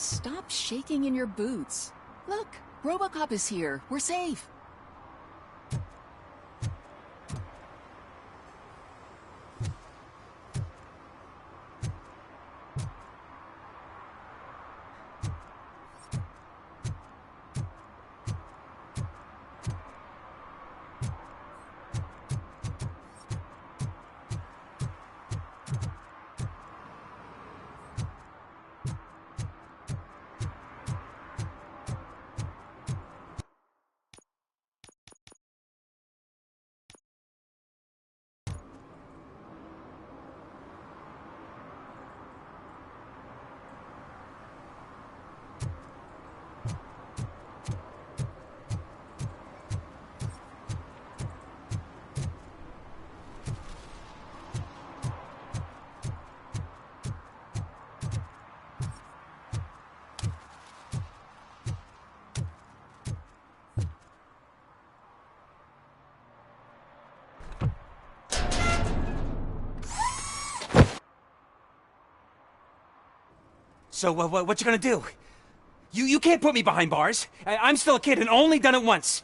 Stop shaking in your boots. Look, Robocop is here. We're safe. So, what you gonna do? You can't put me behind bars. I'm still a kid and only done it once.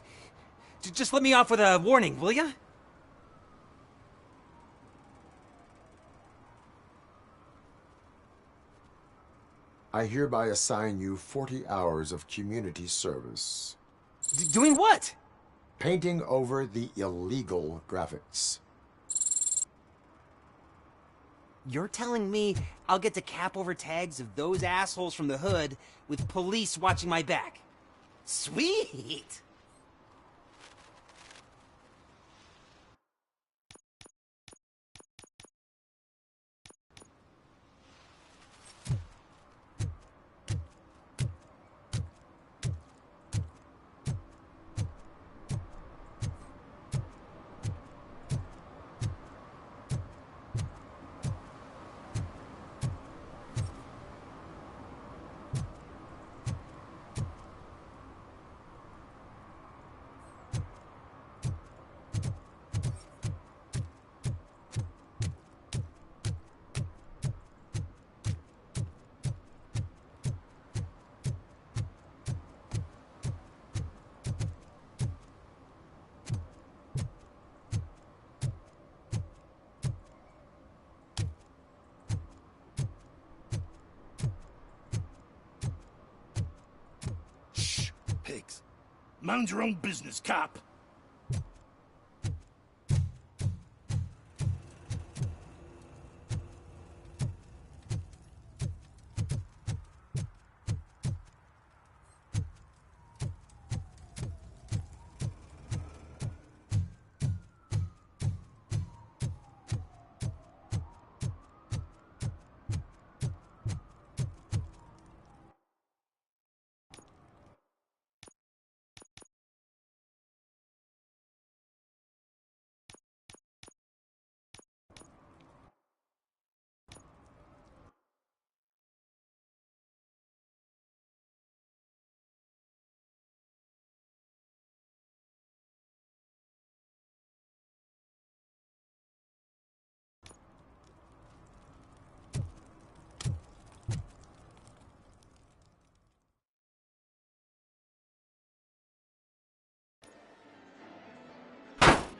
Just let me off with a warning, will ya? I hereby assign you 40 hours of community service. Doing what? Painting over the illegal graphics. You're telling me I'll get to cap over tags of those assholes from the hood with police watching my back? Sweet! Pigs. Mind your own business, cop.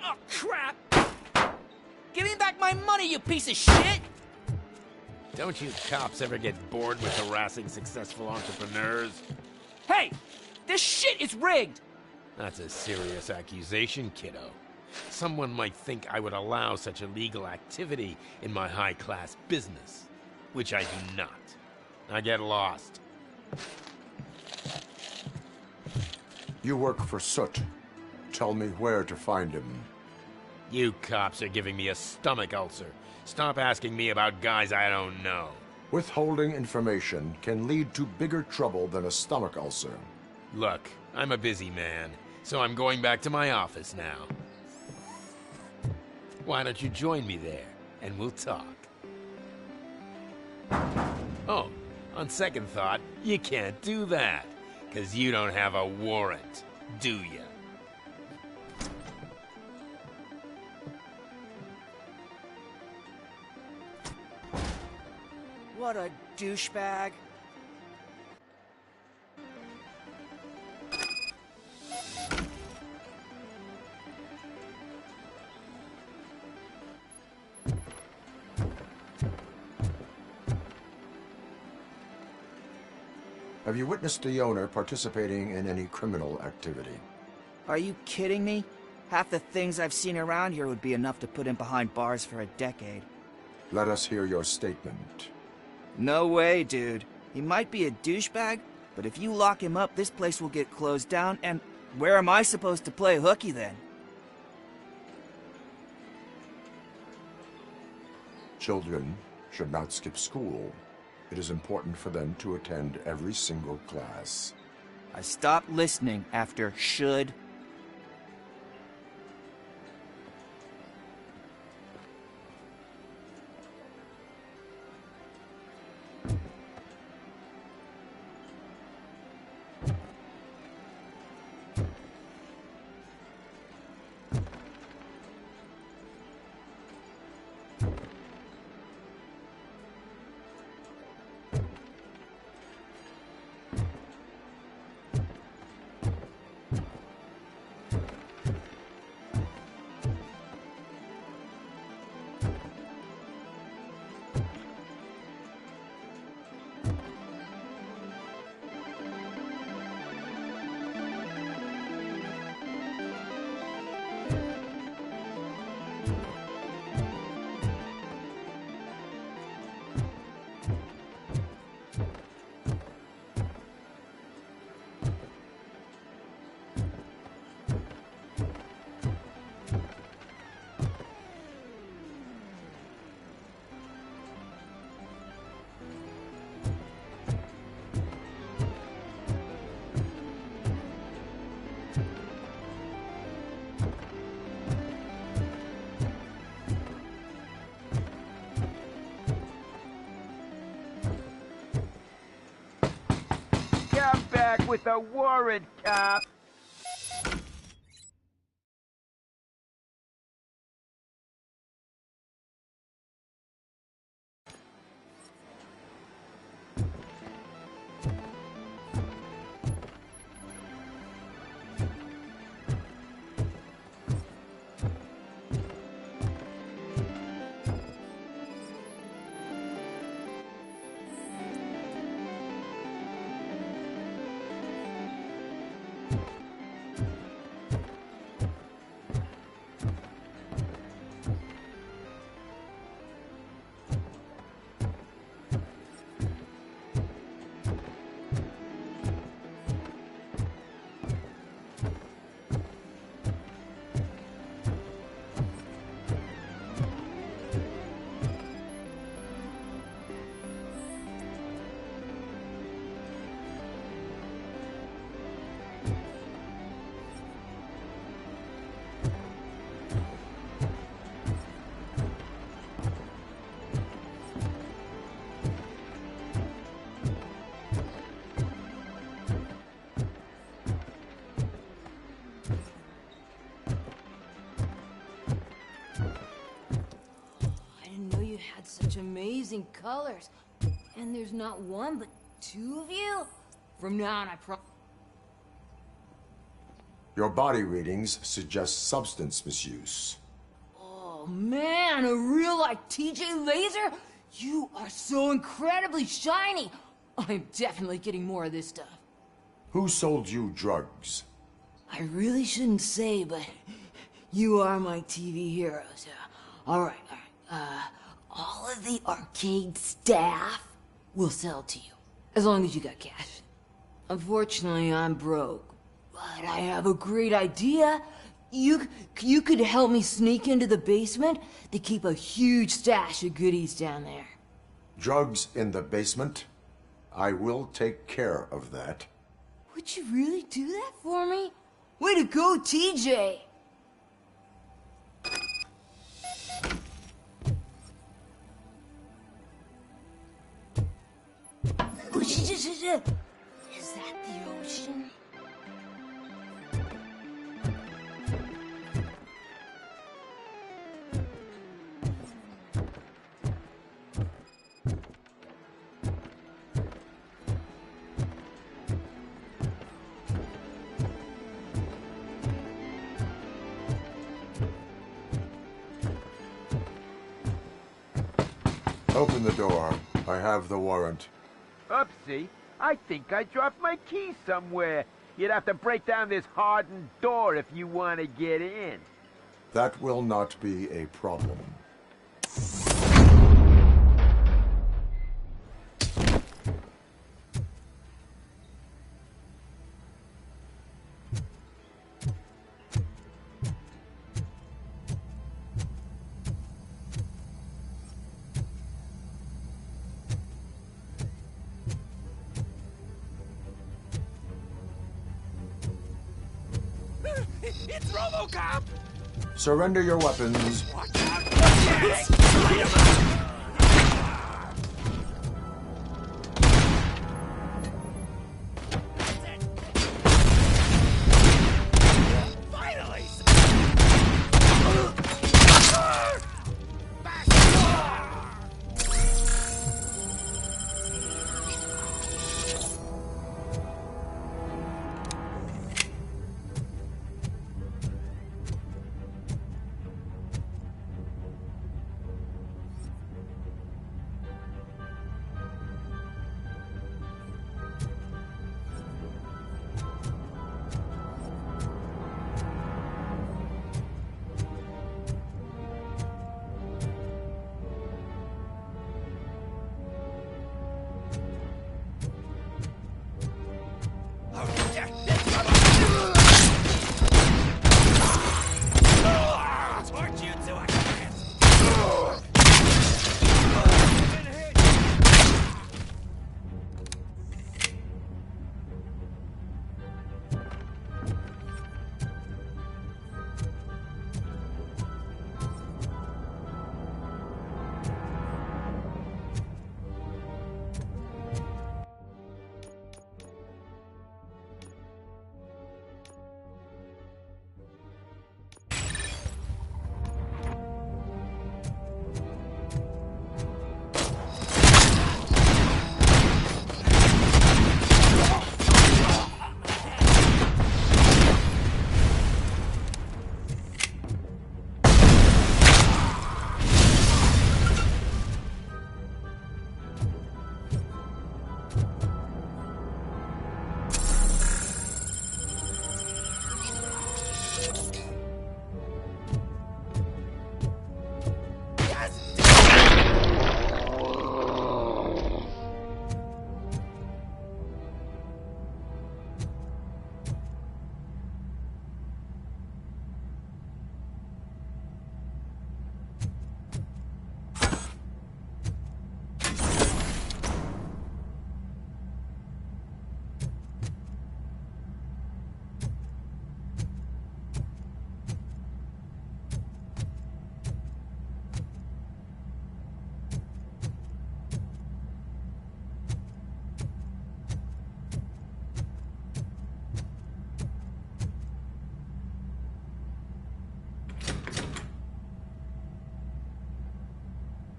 Oh, crap! Give me back my money, you piece of shit! Don't you cops ever get bored with harassing successful entrepreneurs? Hey! This shit is rigged! That's a serious accusation, kiddo. Someone might think I would allow such illegal activity in my high-class business, which I do not. Now get lost. You work for Soot. Tell me where to find him. You cops are giving me a stomach ulcer. Stop asking me about guys I don't know. Withholding information can lead to bigger trouble than a stomach ulcer. Look, I'm a busy man, so I'm going back to my office now. Why don't you join me there, and we'll talk. Oh, on second thought, you can't do that, 'cause you don't have a warrant, do ya? What a douchebag. Have you witnessed the owner participating in any criminal activity? Are you kidding me? Half the things I've seen around here would be enough to put him behind bars for a decade. Let us hear your statement. No way, dude. He might be a douchebag, but if you lock him up, this place will get closed down, and where am I supposed to play hooky then? Children should not skip school. It is important for them to attend every single class. I stopped listening after should. Come back with a warrant, cop. Such amazing colors. And there's not one, but two of you? From now on, Your body readings suggest substance misuse. Oh, man, a real, like, TJ Laser? You are so incredibly shiny. I'm definitely getting more of this stuff. Who sold you drugs? I really shouldn't say, but you are my TV heroes. All right. All of the arcade staff will sell to you, as long as you got cash. Unfortunately, I'm broke, but I have a great idea. You could help me sneak into the basement. They keep a huge stash of goodies down there. Drugs in the basement? I will take care of that. Would you really do that for me? Way to go, TJ! Is that the ocean? Open the door. I have the warrant. Oopsie. I think I dropped my keys somewhere. You'd have to break down this hardened door if you want to get in. That will not be a problem. It's Robocop! Surrender your weapons. Watch out! Finally! Torch you to a crisp!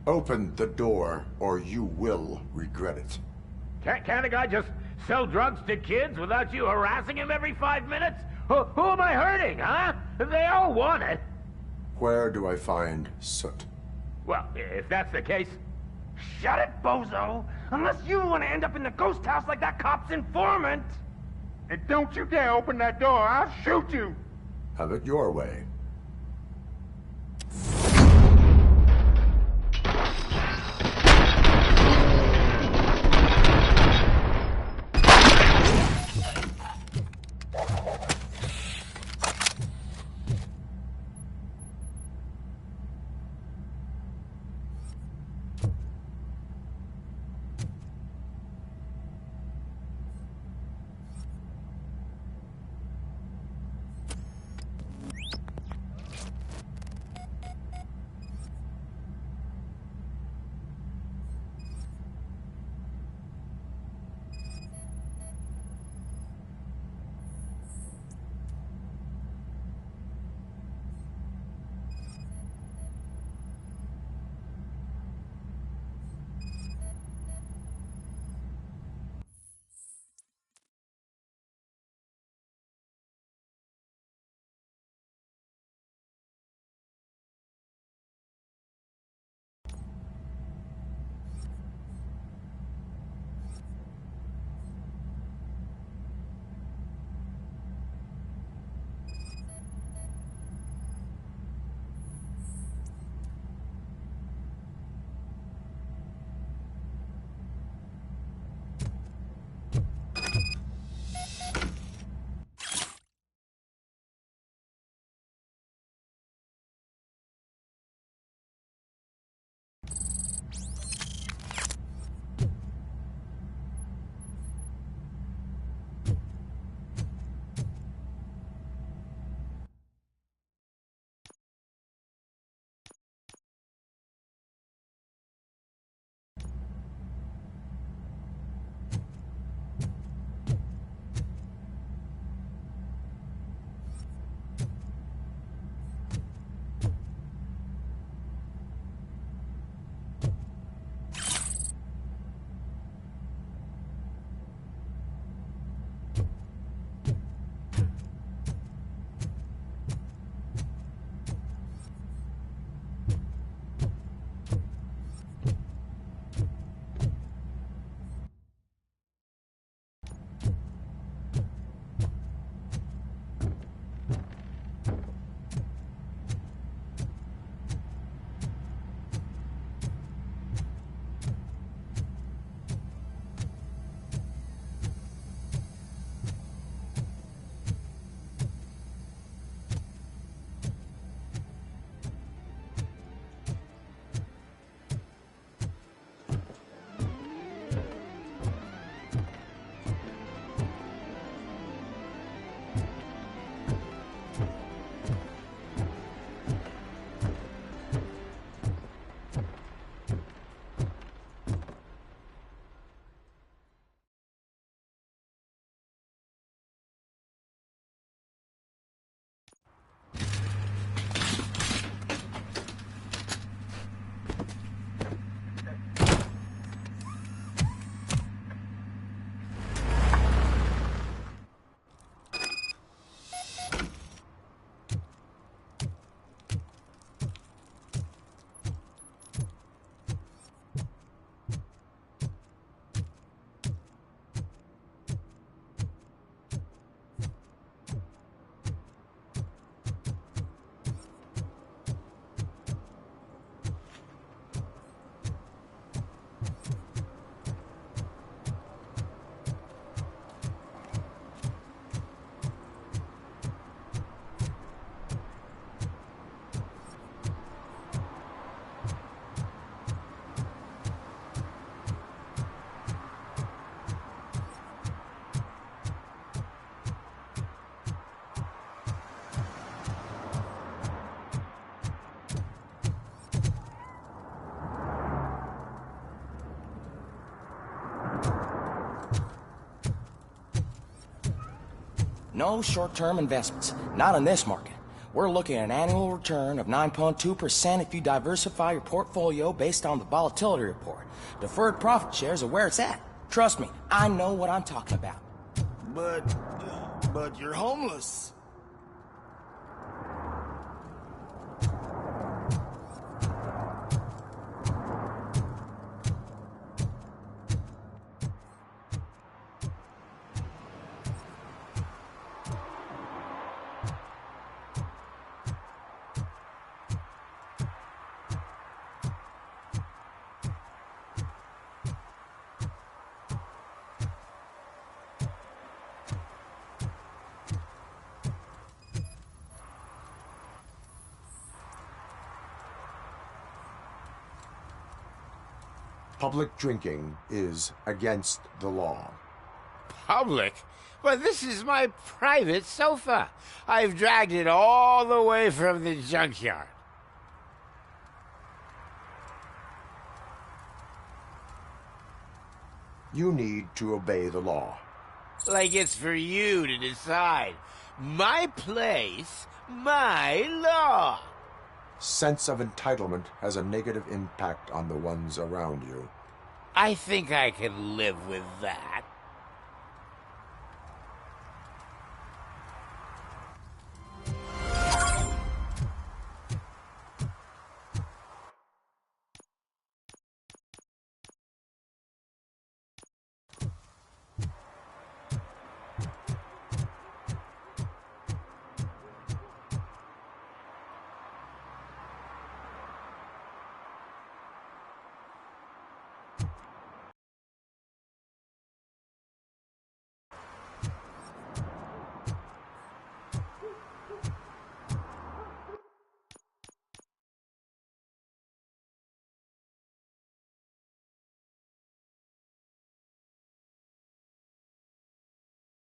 Open the door, or you will regret it. Can't a guy just sell drugs to kids without you harassing him every 5 minutes? Who am I hurting, huh? They all want it. Where do I find Soot? Well, if that's the case, shut it, bozo! Unless you want to end up in the ghost house like that cop's informant! And don't you dare open that door, I'll shoot you! Have it your way. No short-term investments. Not in this market. We're looking at an annual return of 9.2% if you diversify your portfolio based on the volatility report. Deferred profit shares are where it's at. Trust me, I know what I'm talking about. But you're homeless. Public drinking is against the law. Public? But this is my private sofa. I've dragged it all the way from the junkyard. You need to obey the law. Like it's for you to decide. My place, my law. Sense of entitlement has a negative impact on the ones around you. I think I can live with that.